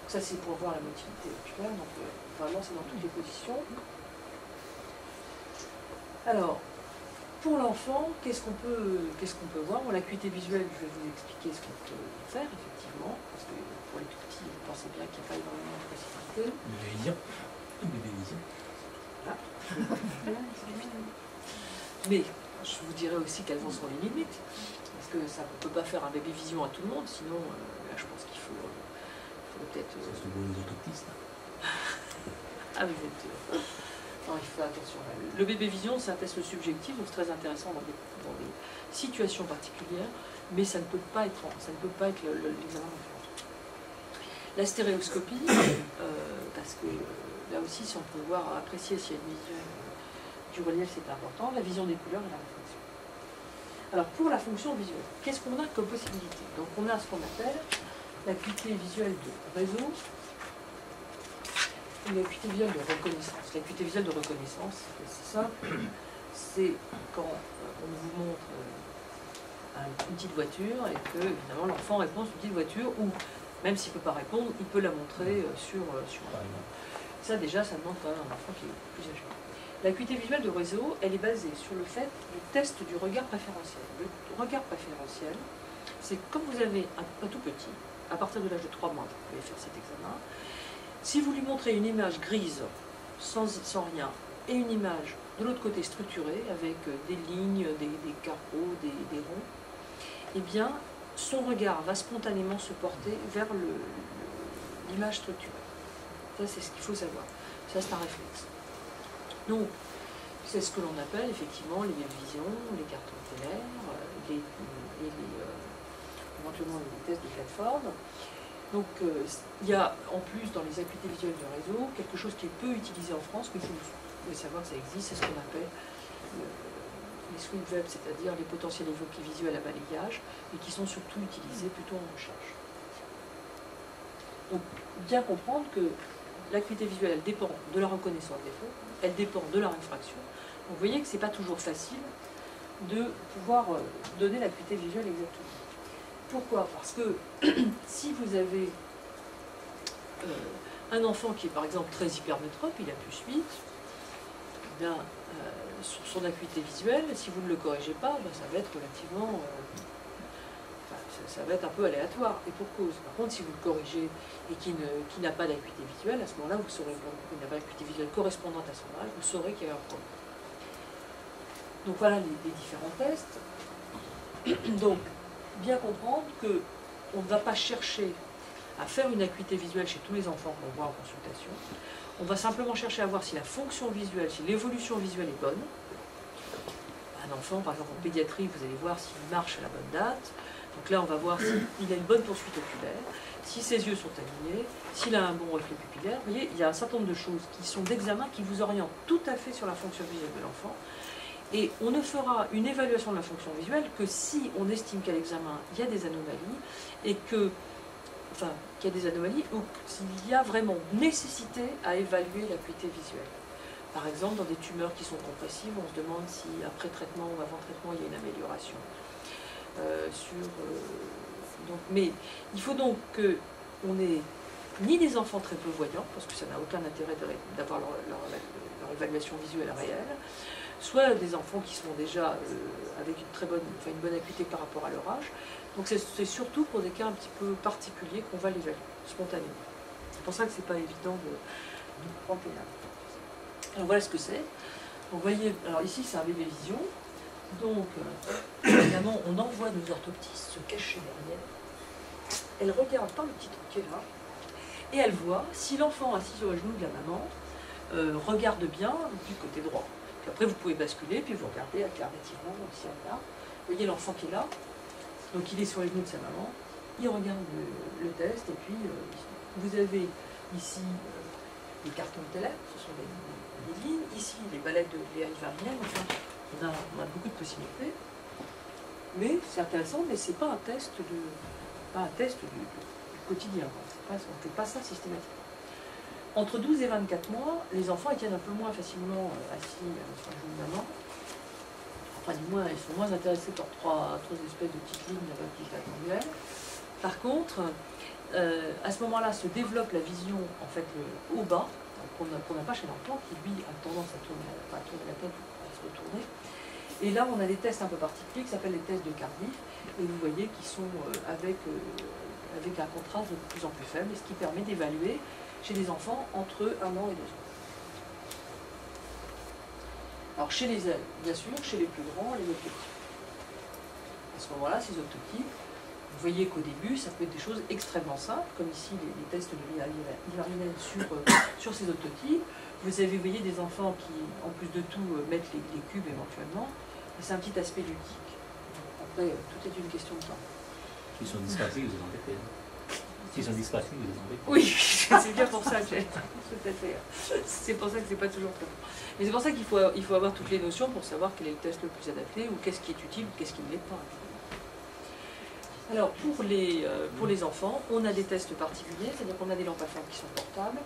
Ça c'est pour voir la motilité oculaire, donc vraiment c'est dans toutes les positions. Alors, pour l'enfant, qu'est-ce qu'on peut voir? Bon, l'acuité visuelle, je vais vous expliquer ce qu'on peut faire, effectivement, parce que pour les tout petits, vous pensez bien qu'il n'y a pas énormément de possibilités. Mais je vous dirai aussi quelles en sont les limites, parce que ça ne peut pas faire un bébé vision à tout le monde, sinon, là, je pense qu'il faut peut-être... C'est pour les orthoptistes. Ah, vous êtes... Non, il faut faire attention. Le bébé vision, c'est un test subjectif, donc c'est très intéressant dans des situations particulières, mais ça ne peut pas être l'examen d'enfant. La stéréoscopie, parce que là aussi, si on peut apprécier s'il y a une vision du relief, c'est important. La vision des couleurs et la réflexion. Alors, pour la fonction visuelle, qu'est-ce qu'on a comme possibilité? Donc, on a ce qu'on appelle l'acuité visuelle de réseau, l'acuité visuelle de reconnaissance. L'acuité visuelle de reconnaissance, c'est simple, c'est quand on vous montre une petite voiture et que, évidemment, l'enfant répond sur une petite voiture, ou même s'il ne peut pas répondre, il peut la montrer sur un. Ça, déjà, ça demande quand même un enfant qui est plus âgé. L'acuité visuelle de réseau, elle est basée sur le fait du test du regard préférentiel. Le regard préférentiel, c'est quand vous avez un tout petit, à partir de l'âge de 3 mois, vous pouvez faire cet examen. Si vous lui montrez une image grise, sans rien, et une image de l'autre côté structurée, avec des lignes, des carreaux, des ronds, eh bien, son regard va spontanément se porter vers l'image structurée. Ça, c'est ce qu'il faut savoir. Ça, c'est un réflexe. Donc, c'est ce que l'on appelle effectivement les visions, les cartons stellaires, éventuellement les tests de plateforme. Donc, il y a en plus dans les acuités visuelles du réseau quelque chose qui est peu utilisé en France, mais vous pouvez savoir que ça existe, c'est ce qu'on appelle les sweep web, c'est-à-dire les potentiels évoqués visuels à balayage, et qui sont surtout utilisés plutôt en recherche. Donc, bien comprendre que l'acuité visuelle, elle dépend de la reconnaissance des fonds, elle dépend de la réfraction. Donc, vous voyez que ce n'est pas toujours facile de pouvoir donner l'acuité visuelle exactement. Pourquoi? Parce que si vous avez un enfant qui est par exemple très hypermétrope, il a +8, eh bien, sur son acuité visuelle, si vous ne le corrigez pas, ben, ça va être relativement... ça va être un peu aléatoire, et pour cause. Par contre, si vous le corrigez et qu'il n'a pas d'acuité visuelle, à ce moment-là, vous saurez qu'il n'a pas d'acuité visuelle correspondante à son âge, vous saurez qu'il y a un problème. Donc voilà les différents tests. Donc, bien comprendre qu'on ne va pas chercher à faire une acuité visuelle chez tous les enfants qu'on voit en consultation. On va simplement chercher à voir si la fonction visuelle, si l'évolution visuelle est bonne. Un enfant, par exemple en pédiatrie, vous allez voir s'il marche à la bonne date. Donc là, on va voir s'il a une bonne poursuite oculaire, si ses yeux sont alignés, s'il a un bon reflet pupillaire. Vous voyez, il y a un certain nombre de choses qui sont d'examen qui vous orientent tout à fait sur la fonction visuelle de l'enfant. Et on ne fera une évaluation de la fonction visuelle que si on estime qu'à l'examen, il y a des anomalies, et que, enfin, qu'il y a des anomalies, ou qu'il y a vraiment nécessité à évaluer l'acuité visuelle. Par exemple, dans des tumeurs qui sont compressives, on se demande si après traitement ou avant traitement, il y a une amélioration. Mais il faut donc qu'on ait ni des enfants très peu voyants, parce que ça n'a aucun intérêt d'avoir leur évaluation visuelle réelle, soit des enfants qui sont déjà avec une bonne acuité par rapport à leur âge. Donc c'est surtout pour des cas un petit peu particuliers qu'on va l'évaluer spontanément. C'est pour ça que c'est pas évident de pointer là. Alors voilà ce que c'est. Donc vous voyez, alors ici c'est un bébé vision. Donc évidemment on envoie nos orthoptistes se cacher derrière. Elle regarde par le petit truc qui est là et elle voit si l'enfant assis sur le genou de la maman regarde bien du côté droit. Puis après vous pouvez basculer puis vous regardez alternativement si elle est là. Vous voyez l'enfant qui est là. Donc il est sur les genoux de sa maman. Il regarde le test et puis vous avez ici les cartons de télé, ce sont des lignes. Ici les ballettes de Léa Ivarien. Enfin, on a beaucoup de possibilités. Mais c'est intéressant, mais c'est pas un test du quotidien. On ne fait pas ça systématiquement. Entre 12 et 24 mois, les enfants ils tiennent un peu moins facilement assis sur le genou de maman. Enfin, du moins, ils sont moins intéressés par trois espèces de petites lignes rectangulaires. Par contre, à ce moment-là, se développe la vision en fait au bas, qu'on n'a pas chez l'enfant, qui lui a tendance à tourner la tête, à se retourner. Et là, on a des tests un peu particuliers qui s'appellent les tests de Cardiff, et vous voyez qu'ils sont avec un contraste de plus en plus faible, ce qui permet d'évaluer chez les enfants entre 1 an et 2 ans. Alors, bien sûr, chez les plus grands, les octotypes. À ce moment-là, ces octotypes, vous voyez qu'au début, ça peut être des choses extrêmement simples, comme ici les tests de Ivarinen sur ces octotypes. Vous voyez des enfants qui, en plus de tout, mettent les cubes éventuellement. C'est un petit aspect ludique. Après, tout est une question de temps. S'ils sont dysgraphiques, vous les embêtez. S'ils sont dysgraphiques, vous les embêtez. Oui, c'est bien pour ça que j'ai tout à fait. C'est pour ça que c'est pas toujours très bon. Mais c'est pour ça qu'il faut avoir toutes les notions pour savoir quel est le test le plus adapté, ou qu'est-ce qui est utile, ou qu'est-ce qui ne l'est pas. Alors, pour les enfants, on a des tests particuliers, c'est-à-dire qu'on a des lampes à flamme qui sont portables,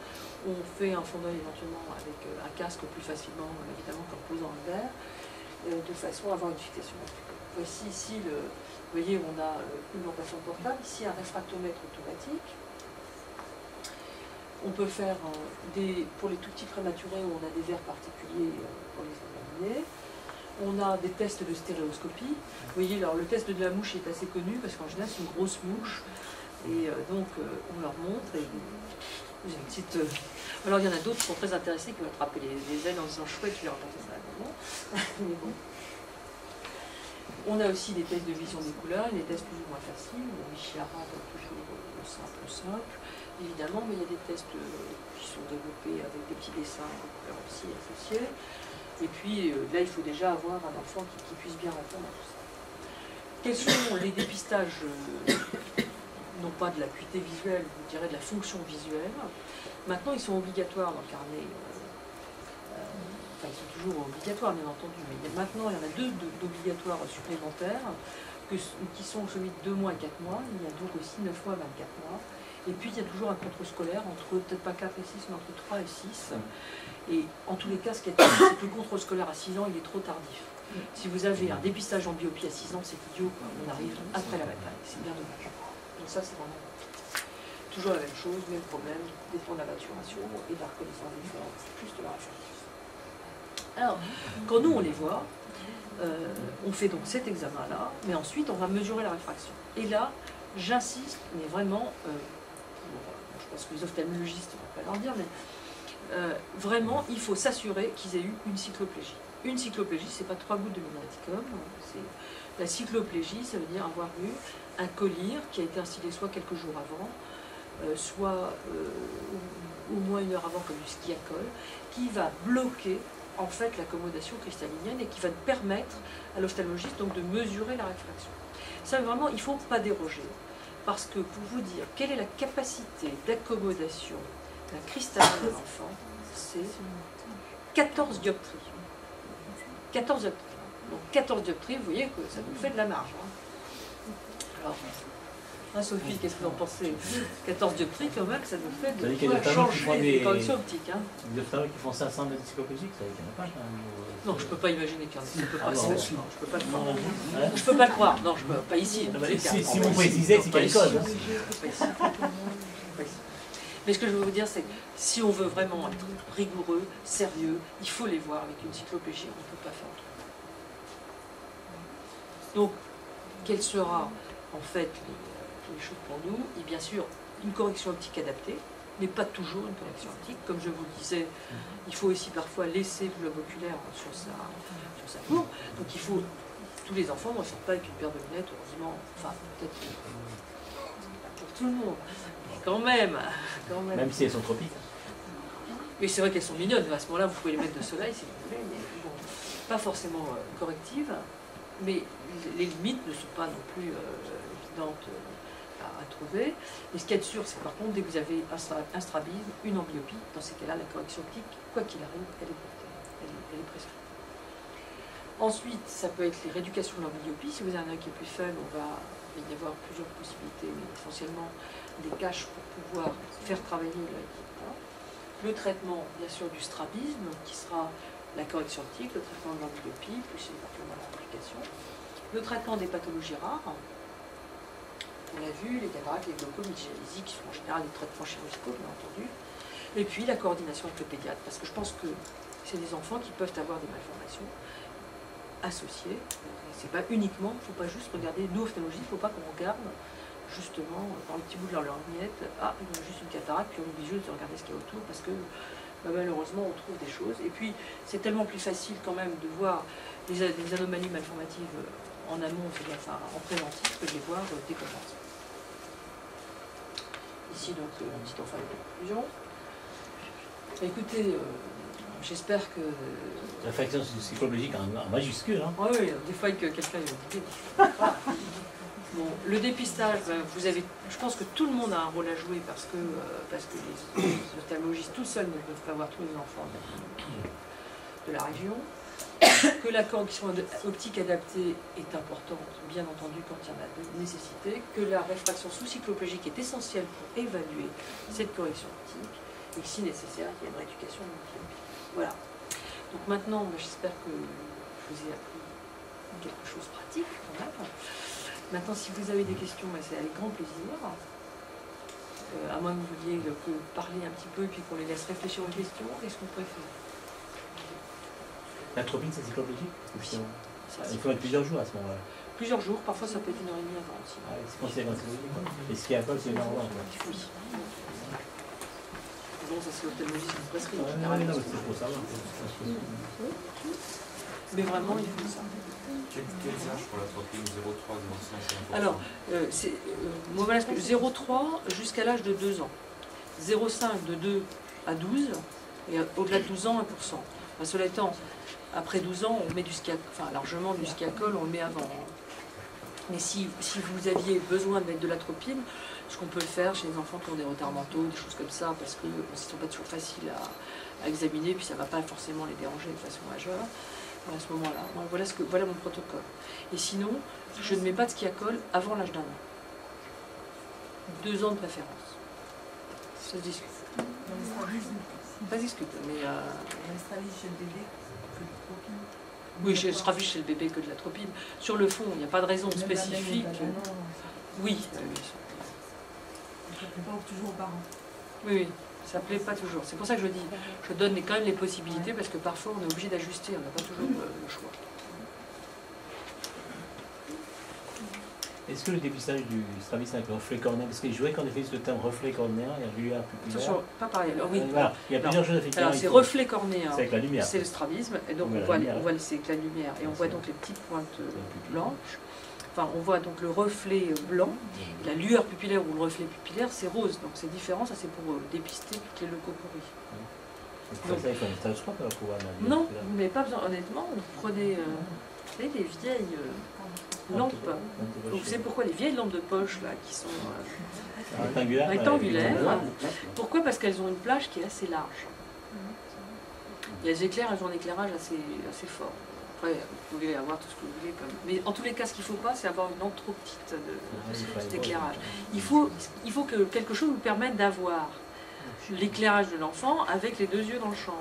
on fait un fond d'œil éventuellement avec un casque plus facilement, évidemment, qu'en posant un verre, de façon à avoir une fixation. Voici ici, vous voyez, on a une lampe à flamme portable, ici un réfractomètre automatique. On peut faire pour les tout petits prématurés, où on a des verres particuliers pour les examiner. On a des tests de stéréoscopie. Vous voyez, alors, le test de la mouche est assez connu parce qu'en général, c'est une grosse mouche. Et donc, on leur montre. Et vous avez une petite, alors, il y en a d'autres qui sont très intéressés, qui vont attraper les ailes en disant chouette, je vais raconter ça à la maman. Mais bon. On a aussi des tests de vision des couleurs, des tests plus ou moins faciles. Michiara donne toujours le simple, évidemment, mais il y a des tests qui sont développés avec des petits dessins de couleurs aussi associés. Et puis là, il faut déjà avoir un enfant qui puisse bien répondre à tout ça. Quels sont les dépistages, non pas de l'acuité visuelle, je dirais de la fonction visuelle. Maintenant, ils sont obligatoires dans le carnet. Enfin, ils sont toujours obligatoires, bien entendu, mais maintenant, il y en a 2 d'obligatoires supplémentaires, qui sont celui de 2 mois et 4 mois. Il y a donc aussi 9 mois et 24 mois. Et puis, il y a toujours un contrôle scolaire, peut-être pas 4 et 6, mais entre 3 et 6. Et en tous les cas, ce qui est terrible, c'est que le contrôle scolaire à 6 ans, il est trop tardif. Si vous avez un dépistage en myopie à 6 ans, c'est idiot, quoi. On arrive après la bataille. C'est bien dommage. Donc ça, c'est vraiment toujours la même chose, même problème, des points de la maturation et de la reconnaissance des formes, plus de la référence. Alors, quand nous, on les voit, on fait donc cet examen-là, mais ensuite, on va mesurer la réfraction. Et là, j'insiste, mais vraiment, je pense que les ophtalmologistes, on ne va pas leur dire, mais vraiment, il faut s'assurer qu'ils aient eu une cycloplégie. Une cycloplégie, ce n'est pas 3 gouttes de médiaticum. La cycloplégie, ça veut dire avoir eu un collyre qui a été instillé soit quelques jours avant, soit au moins 1 heure avant, comme du skiacol, qui va bloquer en fait l'accommodation cristallinienne et qui va permettre à l'ophtalmologiste donc de mesurer la réfraction. Ça, vraiment, il ne faut pas déroger. Parce que pour vous dire quelle est la capacité d'accommodation d'un cristallin de l'enfant, c'est 14 dioptries. 14 dioptries. Donc 14 dioptries, vous voyez que ça nous fait de la marge. Hein. Alors, hein, Sophie, qu'est-ce que vous en pensez? 14 dioptries, quand même, ça nous fait de quoi changer les corrections optiques. Hein. Des ophtalmologues qui font 500 mètres encyclopédiques, ça veut dire qu'il n'y en a pas quand même. Non, je ne peux pas imaginer qu'il y en ait. Je peux pas, non, non, je peux pas le croire. Je peux pas le croire. Non, je peux pas ici. Si vous précisez, c'est quel code? Pas ici. Mais ce que je veux vous dire, c'est que si on veut vraiment être rigoureux, sérieux, il faut les voir avec une cyclopégie, on ne peut pas faire autrement. Donc, quelle sera en fait les choses pour nous? Et bien sûr, une correction optique adaptée, mais pas toujours une correction optique. Comme je vous le disais, il faut aussi parfois laisser le globe oculaire sur sa cour. Donc il faut, tous les enfants ne sortent pas avec une paire de lunettes, heureusement, enfin peut-être pour tout le monde. Quand même. Même si elles sont tropiques. Mais c'est vrai qu'elles sont mignonnes, à ce moment-là, vous pouvez les mettre de soleil si vous voulez, mais bon, pas forcément correctives, mais les limites ne sont pas non plus évidentes à trouver. Et ce qu'il y a de sûr, c'est que par contre, dès que vous avez un strabisme, une amblyopie, dans ces cas-là, la correction optique, quoi qu'il arrive, elle est portée, elle est prescrite. Ensuite, ça peut être les rééducations de l'amblyopie. Si vous avez un œil qui est plus faible, il va y avoir plusieurs possibilités, mais essentiellement des caches pour pouvoir faire travailler l'œil. Le traitement, bien sûr, du strabisme, qui sera la correction optique, le traitement de l'amblyopie, plus éventuellement la complication. Le traitement des pathologies rares, on l'a vu, les cataractes, les glaucomes, les dialysies, qui sont en général des traitements chirurgicaux, bien entendu. Et puis la coordination avec le pédiatre, parce que je pense que c'est des enfants qui peuvent avoir des malformations associées. C'est pas uniquement, il ne faut pas juste regarder, nous, ophtalmologistes, il ne faut pas qu'on regarde justement dans le petit bout de leur lorgnette, ah, ils ont juste une cataracte, puis on oublie juste de regarder ce qu'il y a autour, parce que malheureusement, on trouve des choses. Et puis, c'est tellement plus facile quand même de voir les anomalies malformatives en amont, c'est-à-dire enfin, en préventif, que de les voir dès qu'on commence. Ici, donc, un petit enfant de conclusion. Écoutez, j'espère que... Réflexion psychologique en majuscule. Hein. Oui, oui, des fois que quelqu'un est motivé. Bon, le dépistage, vous avez, je pense que tout le monde a un rôle à jouer parce que les ophtalmologistes tout seuls ne peuvent pas voir tous les enfants de la région. Que la correction optique adaptée est importante, bien entendu, quand il y en a de nécessité. Que la réfraction sous-cyclopégique est essentielle pour évaluer cette correction optique. Et que si nécessaire, il y a une rééducation de l'amblyopie. Voilà. Donc maintenant, j'espère que je vous ai appris quelque chose de pratique quand même. Maintenant, si vous avez des questions, c'est avec grand plaisir. À moins que vous vouliez parler un petit peu et puis qu'on les laisse réfléchir aux questions, qu'est-ce qu'on préfère? L'atropine, c'est cyclopégique? Oui. Il faut mettre plusieurs jours à ce moment-là. Plusieurs jours, parfois ça peut être 1h30 avant aussi. Ah, c'est considéré comme cyclopédique. Et ce qui est à col, c'est énormément. Oui. Bon, ça c'est l'ophtalmologiste qui prescrit. Non, c'est pour savoir. Mais vraiment, il faut ça. Quel âge pour l'atropine 0,3 de Alors, c'est 0,3 jusqu'à l'âge de 2 ans. 0,5 de 2 à 12, et au-delà de 12 ans, 1%. Cela étant, après 12 ans, on met du skiacol, enfin largement du skiacol, on le met avant. Mais si vous aviez besoin de mettre de l'atropine, ce qu'on peut le faire chez les enfants qui ont des retards mentaux, des choses comme ça, parce qu'ils ne sont pas toujours faciles à examiner, puis ça ne va pas forcément les déranger de façon majeure. À ce moment-là, voilà mon protocole. Et sinon, je ne mets pas de skiacol avant l'âge d'1 an. 2 ans de préférence. Ça se discute. Ça se discute, mais... chez le bébé que de l'atropine. Oui, je serai chez le bébé que de l'atropine. Sur le fond, il n'y a pas de raison spécifique. Oui. Ça ne plaît pas toujours aux parents. Oui, ça ne plaît pas toujours. C'est pour ça que je dis, je donne quand même les possibilités, parce que parfois on est obligé d'ajuster, on n'a pas toujours le choix. Est-ce que le dépistage du strabisme avec le reflet cornéen, parce que je jouais quand on utilise le terme reflet cornéen, il y a lumière pupillaire. Attention, pas pareil. Alors, oui. Voilà. Il y a plusieurs choses effectivement. Alors c'est reflet cornéen, c'est avec la lumière. C'est le strabisme, et donc on voit c'est avec la lumière, et on voit donc les petites pointes blanches. Enfin, on voit donc le reflet blanc, et la lueur pupillaire ou le reflet pupillaire, c'est rose, donc c'est différent, ça c'est pour dépister toutes les leucopories. Donc, ça, il faut un stéthoscope pour pouvoir analyser. Non, vous n'avez pas besoin, honnêtement, vous prenez des vieilles lampes. Donc, vous savez pourquoi les vieilles lampes de poche, là, qui sont rectangulaires. Pourquoi? Parce qu'elles ont une plage qui est assez large. Et elles éclairent, elles ont un éclairage assez fort. après, vous pouvez avoir tout ce que vous voulez. Mais en tous les cas, ce qu'il ne faut pas, c'est avoir une lampe trop petite d'éclairage. Il faut que quelque chose vous permette d'avoir l'éclairage de l'enfant avec les 2 yeux dans le champ.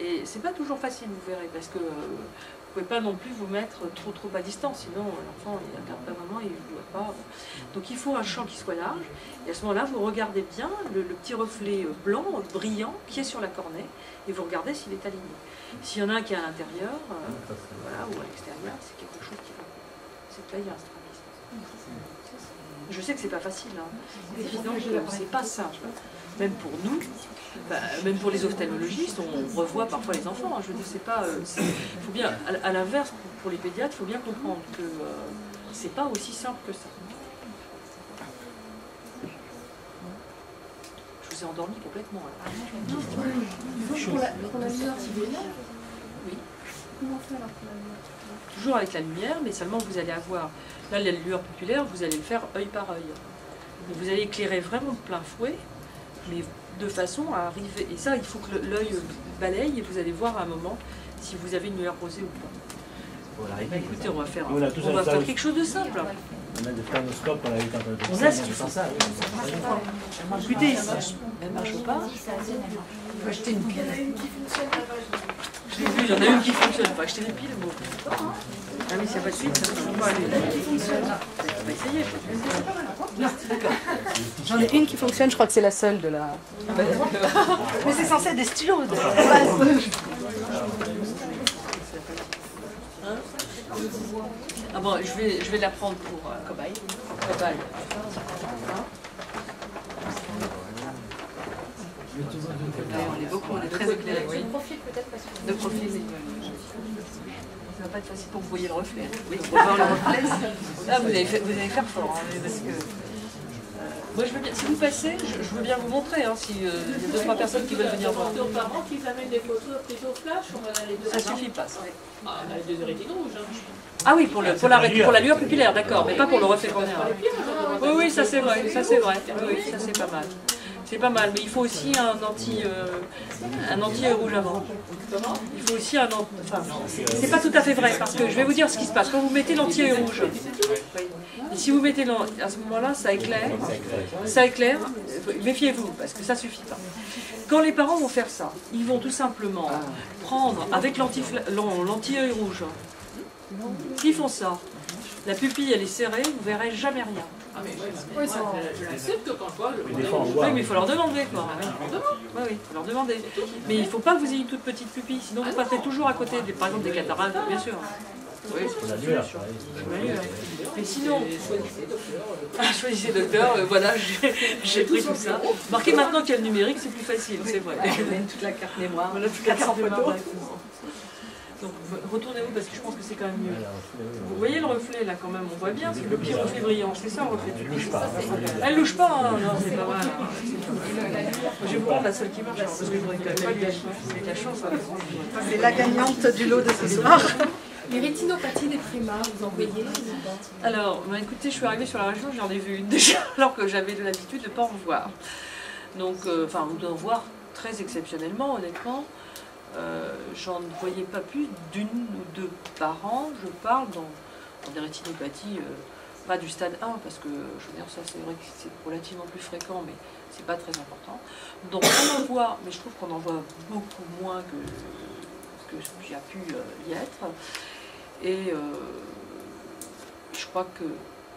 Et c'est pas toujours facile, vous verrez, parce que vous ne pouvez pas non plus vous mettre trop à distance, sinon l'enfant il ne regarde pas maman, il ne voit pas. Donc il faut un champ qui soit large, et à ce moment-là, vous regardez bien le petit reflet blanc, brillant, qui est sur la cornée, et vous regardez s'il est aligné. S'il y en a un qui est à l'intérieur, voilà, ou à l'extérieur, c'est quelque chose qui va. C'est que là, il y a un strabisme. Je sais que c'est pas facile, hein. C'est évident que c'est pas simple. Même pour nous, même pour les ophtalmologistes, on revoit parfois les enfants. Hein. Je veux dire, c'est pas. Faut bien, à l'inverse, pour les pédiatres, il faut bien comprendre que c'est pas aussi simple que ça. Je vous ai endormi complètement. Pour la lumière artificielle. Oui. Comment faire pour la lumière? Toujours avec la lumière, mais seulement vous allez avoir. Là, la lueur populaire, vous allez le faire œil par œil. Et vous allez éclairer vraiment de plein fouet, mais de façon à arriver. Et ça, il faut que l'œil balaye et vous allez voir à un moment si vous avez une lueur rosée ou pas. Voilà, Écoutez, on va faire faire quelque chose de simple. On a des thermoscopes, on a eu quand On a ce qu'il faut. ça. Écoutez, elle ne marche pas. Il faut acheter une pile. J'ai vu, il y en a une qui fonctionne. Il faut acheter des piles. Bon. Ah oui, s'il n'y a pas de suite, ça ne fonctionne pas. On va essayer. J'en ai une qui fonctionne, je crois que c'est la seule de la... Mais c'est censé être des stylos de base. Ah bon, je vais la prendre pour cobaye. Cobaye. On est beaucoup, on est très éclairés. Oui. De profil peut-être parce que... De profil, oui. Ça va pas être facile pour que vous voyez le reflet. Oui, pour voir le reflet. Là, vous allez faire fort. Hein, parce que, moi, je veux bien, si vous passez, je veux bien vous montrer. Hein, s'il y a 2-3 personnes qui veulent venir voir. Aux parents qui amènent des photos prises au flash, on va aller Ça suffit pas. Ça. Ah, on a les 2 rétines rouges. Ah oui, pour la lueur pupillaire, d'accord, mais pas pour le reflet cornéen. Oui, ça c'est vrai, ça c'est vrai. Oui, ça c'est pas mal. C'est pas mal, mais il faut aussi un anti-œil rouge avant. Il faut aussi un enfin, c'est pas tout à fait vrai, parce que je vais vous dire ce qui se passe. Quand vous mettez l'anti-œil rouge, et si vous mettez à ce moment-là, ça éclaire, méfiez-vous, parce que ça suffit pas. Quand les parents vont faire ça, ils vont tout simplement prendre, avec l'anti-œil rouge, s'ils font ça, la pupille elle est serrée, vous verrez jamais rien. Ah mais oui, je l'accepte quand je vois le... Oui, mais il faut leur demander quoi. Oui, il faut leur demander. Mais il ne faut pas que vous ayez une toute petite pupille, sinon vous passerez toujours à côté, par exemple, des cataractes, bien sûr. Oui, c'est la lueur. Mais sinon, choisissez docteur, voilà, j'ai pris tout ça. Marquez maintenant qu'il y a le numérique, c'est plus facile, c'est vrai. Toute la carte mémoire. Voilà, toute la carte mémoire. Donc retournez-vous parce que je pense que c'est quand même mieux. Vous voyez le reflet là quand même, on voit bien, c'est le petit reflet brillant, c'est ça le reflet. Elle louche pas. Elle louche pas, hein. Non, c'est pas mal. Je vais vous rendre la seule qui marche, parce que je voudrais quand même pas lui acheter. C'est de la chance. C'est la gagnante du lot de ce soir. Les rétinopathies des primaires, vous en voyez? Alors, bah, écoutez, je suis arrivée sur la région, j'en ai vu une déjà, alors que j'avais de l'habitude de ne pas en voir. Donc, enfin, ou d'en voir très exceptionnellement, honnêtement. J'en ne voyais pas plus d'une ou 2 par an. Je parle dans des rétinopathies, pas du stade 1, parce que je veux dire, ça c'est vrai que c'est relativement plus fréquent, mais c'est pas très important. Donc on en voit, mais je trouve qu'on en voit beaucoup moins que ce qui a pu y être. Et je crois que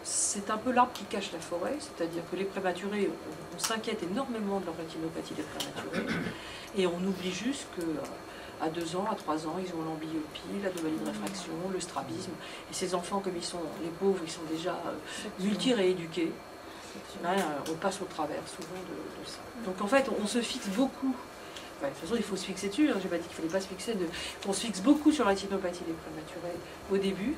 c'est un peu l'arbre qui cache la forêt, c'est-à-dire que les prématurés, on s'inquiète énormément de leur rétinopathie des prématurés, et on oublie juste que à 2 ans, à 3 ans, ils ont l'amblyopie, la anomalie de réfraction, le strabisme, et ces enfants, comme ils sont, les pauvres, ils sont déjà multi-rééduqués, on passe au travers souvent de ça. Donc en fait, on se fixe beaucoup. De toute façon, il faut se fixer dessus, hein. Je n'ai pas dit qu'il ne fallait pas se fixer. On se fixe beaucoup sur la rétinopathie des prématurés au début,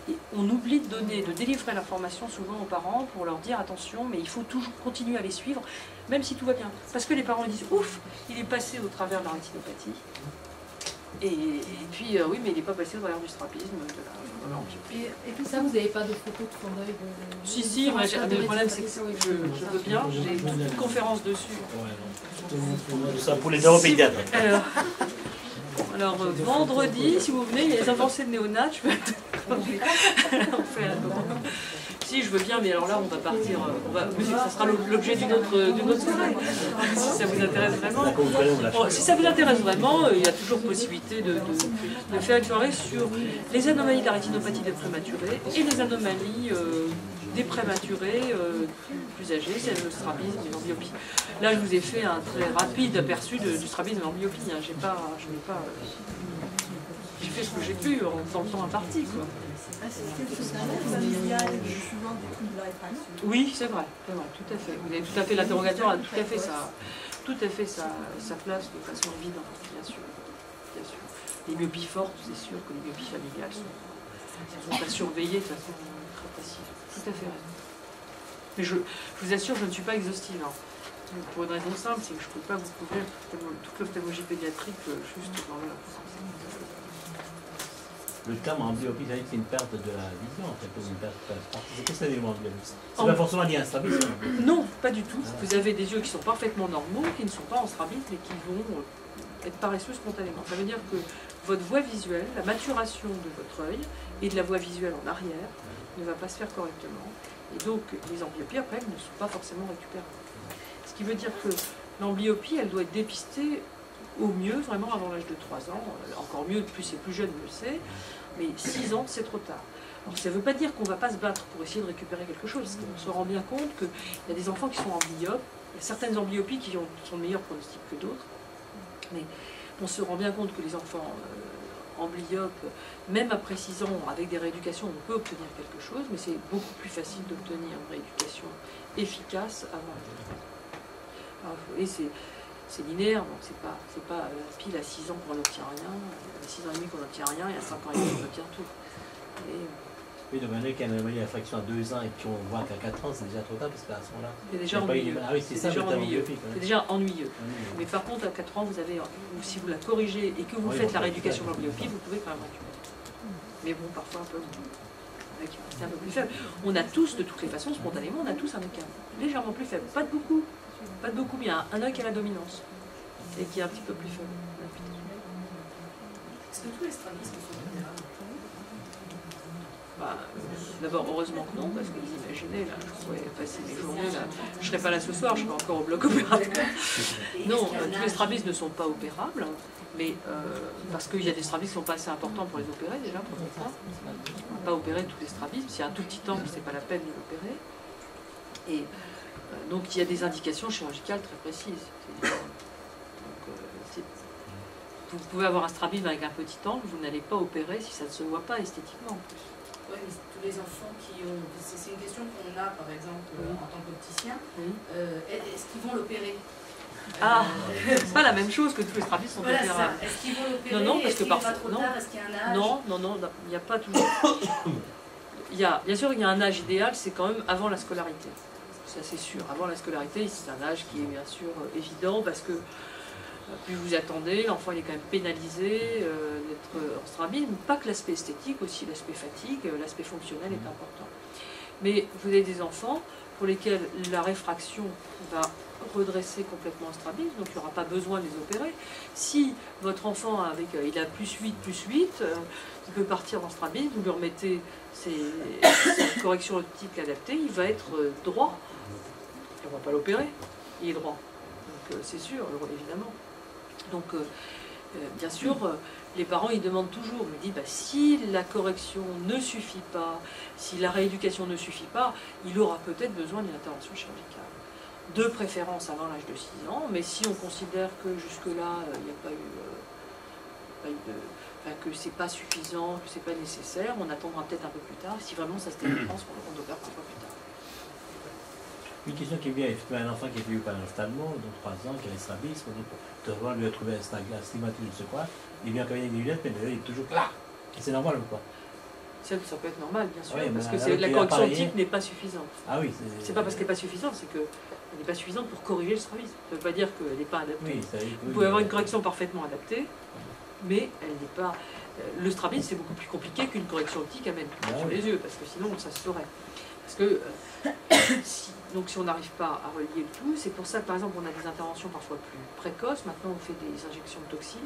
et on oublie de délivrer l'information souvent aux parents pour leur dire attention, mais il faut toujours continuer à les suivre, même si tout va bien. Parce que les parents disent ouf, il est passé au travers de la rétinopathie. Et puis, oui, mais il n'est pas passé au travers du strabisme, Et tout ça, vous n'avez pas de photos de son œil? Si, moi, le problème c'est que je veux bien, j'ai toute une conférence dessus. Ça pour les neuropédiatres. Alors, Alors, vendredi, si vous venez, il y a les avancées de néonat. Je peux... Si, je veux bien, mais alors là, on va partir. Ça sera l'objet d'une autre soirée. Si ça vous intéresse vraiment. Bon, si ça vous intéresse vraiment, il y a toujours possibilité de faire une soirée sur les anomalies de la rétinopathie des prématurés et les anomalies des prématurés plus âgés, c'est le strabisme et l'amblyopie. Là, je vous ai fait un très rapide aperçu du strabisme et l'amblyopie. Hein. J'ai fait ce que j'ai pu dans le temps imparti, quoi. Oui, c'est vrai, tout à fait. Vous avez tout à fait l'interrogatoire, tout à fait sa place de façon évidente, bien sûr. Les myopies fortes, c'est sûr que les myopies familiales sont à surveiller de façon très précise. Tout à fait raison. Mais je vous assure, je ne suis pas exhaustive. Hein. Pour une raison simple, c'est que je ne peux pas vous couvrir toute l'ophtalmologie pédiatrique juste dans le... Le terme amblyopie, ça veut dire que c'est une perte de la vision, en fait, une perte de la... C'est qu'est-ce que ça veut dire, amblyopie? C'est pas forcément lié à un strabisme. Non, pas du tout. Vous avez des yeux qui sont parfaitement normaux, qui ne sont pas en strabisme, mais qui vont être paresseux spontanément. Ça veut dire que votre voie visuelle, la maturation de votre œil et de la voie visuelle en arrière ne va pas se faire correctement. Et donc, les amblyopies, après, elles ne sont pas forcément récupérables. Ce qui veut dire que l'amblyopie, elle doit être dépistée au mieux, vraiment avant l'âge de 3 ans. Encore mieux, plus c'est plus jeune, mieux c'est. Mais 6 ans, c'est trop tard. Alors, ça ne veut pas dire qu'on ne va pas se battre pour essayer de récupérer quelque chose. Parce qu'on se rend bien compte qu'il y a des enfants qui sont amblyopes. Il y a certaines amblyopies qui sont de meilleurs pronostics que d'autres. Mais on se rend bien compte que les enfants amblyopes, même après 6 ans, avec des rééducations, on peut obtenir quelque chose, mais c'est beaucoup plus facile d'obtenir une rééducation efficace avant l'âge de 3 ans. Et c'est linéaire, donc c'est pas pile à 6 ans qu'on n'obtient rien, à 6 ans et demi qu'on n'obtient rien, et à 5 ans et demi qu'on obtient tout. Oui, donc un œil qui a une anomalie à fraction à 2 ans et puis on voit qu'à 4 ans, c'est déjà trop tard parce qu'à ce moment-là. C'est déjà ennuyeux. Ah oui, c'est ça, c'est déjà ennuyeux. Mais par contre, à 4 ans, vous avez, si vous la corrigez et que vous faites la rééducation de l'amblyopie, vous pouvez quand même récupérer. Mais bon, parfois un peu plus faible. On a tous, de toutes les façons, spontanément, on a tous un œil légèrement plus faible. Pas de beaucoup, mais il y a un œil qui a la dominance et qui est un petit peu plus faible. Est-ce que tous les strabismes sont opérables? D'abord, heureusement que non, parce que vous imaginez, là, je pourrais passer mes journées, là, je ne serais pas là ce soir, je serais encore au bloc opératoire. Non, tous les strabismes ne sont pas opérables, mais parce qu'il y a des strabismes qui ne sont pas assez importants pour les opérer, déjà, pour ça. On ne va pas opérer tous les strabismes, s'il y a un tout petit angle, ce n'est pas la peine de l'opérer. Et donc, il y a des indications chirurgicales très précises. Vous pouvez avoir un strabisme avec un petit angle, vous n'allez pas opérer si ça ne se voit pas esthétiquement en plus. Oui, mais tous les enfants qui ont... C'est une question qu'on a, par exemple, en tant qu'opticien. Est-ce qu'ils vont l'opérer? C'est pas la même chose que tous les strabismes sont opérables. Est-ce qu'ils vont l'opérer? Non, parce que parfois... Est-ce qu'il y a un âge? Non, il n'y a pas toujours... Bien sûr, il y a un âge idéal, c'est quand même avant la scolarité. Ça, c'est sûr. Avant la scolarité, c'est un âge qui est bien sûr évident, parce que plus vous attendez, l'enfant il est quand même pénalisé d'être en strabisme. Pas que l'aspect esthétique, aussi l'aspect fatigue, l'aspect fonctionnel est important. Mais vous avez des enfants pour lesquels la réfraction va redresser complètement le strabisme, donc il n'y aura pas besoin de les opérer. Si votre enfant il a +8, il peut partir en strabisme, vous lui remettez ses corrections optiques adaptées, il va être droit. On ne va pas l'opérer, il est droit. Donc c'est sûr, évidemment. Donc, bien sûr, les parents, ils demandent toujours, ils me disent, si la correction ne suffit pas, si la rééducation ne suffit pas, il aura peut-être besoin d'une intervention chirurgicale. De préférence avant l'âge de 6 ans, mais si on considère que jusque-là, il n'y a pas eu, que c'est pas suffisant, que c'est pas nécessaire, on attendra peut-être un peu plus tard. Si vraiment ça se dépense, on opère parfois plus tard. Une question qui vient, un enfant qui est vu par un ophtalmo, donc 3 ans, qui a un strabisme, on doit lui a trouvé un stigmatisme, je sais quoi, il vient quand même avec des lunettes, mais il est toujours là. C'est normal ou quoi? Ça peut être normal, bien sûr, oui, parce que la correction optique n'est pas suffisante. Ah oui, c'est pas parce qu'elle n'est pas suffisante, c'est qu'elle n'est pas suffisante pour corriger le strabisme. Ça ne veut pas dire qu'elle n'est pas adaptée. Oui, vous pouvez avoir une correction parfaitement adaptée, mais elle n'est pas... Le strabisme, c'est beaucoup plus compliqué qu'une correction optique à mettre sur les yeux, parce que sinon, ça se saurait. Parce que donc si on n'arrive pas à relier le tout, c'est pour ça que par exemple on a des interventions parfois plus précoces. Maintenant on fait des injections de toxines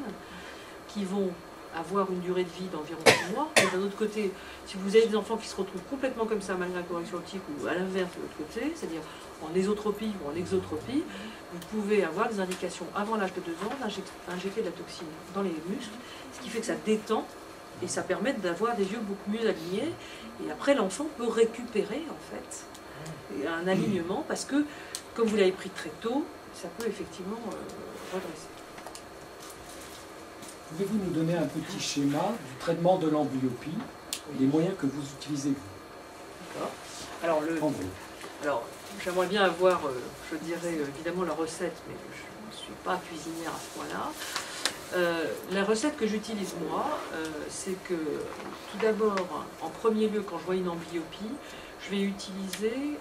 qui vont avoir une durée de vie d'environ 6 mois. Et d'un autre côté, si vous avez des enfants qui se retrouvent complètement comme ça malgré la correction optique ou à l'inverse de l'autre côté, c'est-à-dire en ésotropie ou en exotropie, vous pouvez avoir des indications avant l'âge de 2 ans d'injecter de la toxine dans les muscles, ce qui fait que ça détend et ça permet d'avoir des yeux beaucoup mieux alignés. Et après, l'enfant peut récupérer en fait un alignement parce que, comme vous l'avez pris très tôt, ça peut effectivement redresser. Pouvez-vous nous donner un petit schéma du traitement de l'amblyopie et les moyens que vous utilisez vous? D'accord. Alors, j'aimerais bien avoir, je dirais évidemment la recette, mais je ne suis pas cuisinière à ce point-là. La recette que j'utilise moi, c'est que tout d'abord, en premier lieu, quand je vois une amblyopie, je vais utiliser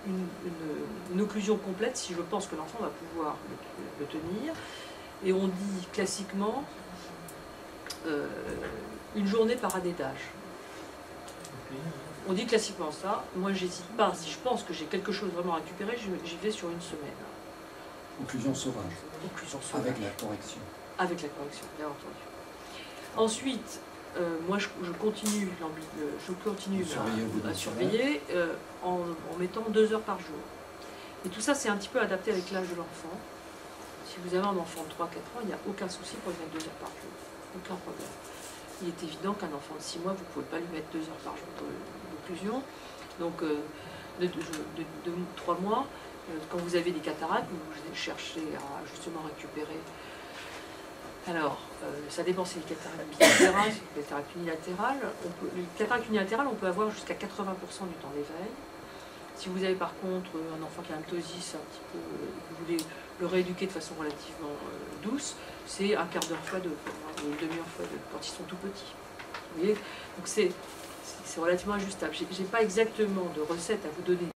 une occlusion complète si je pense que l'enfant va pouvoir le tenir. Et on dit classiquement une journée par année d'âge. On dit classiquement ça. Moi, j'hésite pas. Si je pense que j'ai quelque chose vraiment à récupérer, j'y vais sur une semaine. Occlusion sauvage. Occlusion sauvage. Avec la correction. Avec la correction, bien entendu. Ensuite, moi, je continue à surveiller en mettant 2 heures par jour. Et tout ça, c'est un petit peu adapté avec l'âge de l'enfant. Si vous avez un enfant de 3-4 ans, il n'y a aucun souci pour lui mettre 2 heures par jour. Aucun problème. Il est évident qu'un enfant de 6 mois, vous ne pouvez pas lui mettre 2 heures par jour d'occlusion. Donc, de 3 mois, quand vous avez des cataractes, vous cherchez à justement récupérer. Alors, ça dépend si les cataractes bilatérales, si les cataractes unilatérales. Les cataractes unilatérales, on peut avoir jusqu'à 80% du temps d'éveil. Si vous avez par contre un enfant qui a un ptosis, un petit peu, vous voulez le rééduquer de façon relativement douce, c'est un quart d'heure fois 2, ou une demi-heure fois 2, quand ils sont tout petits. Vous voyez, donc c'est relativement ajustable. Je n'ai pas exactement de recette à vous donner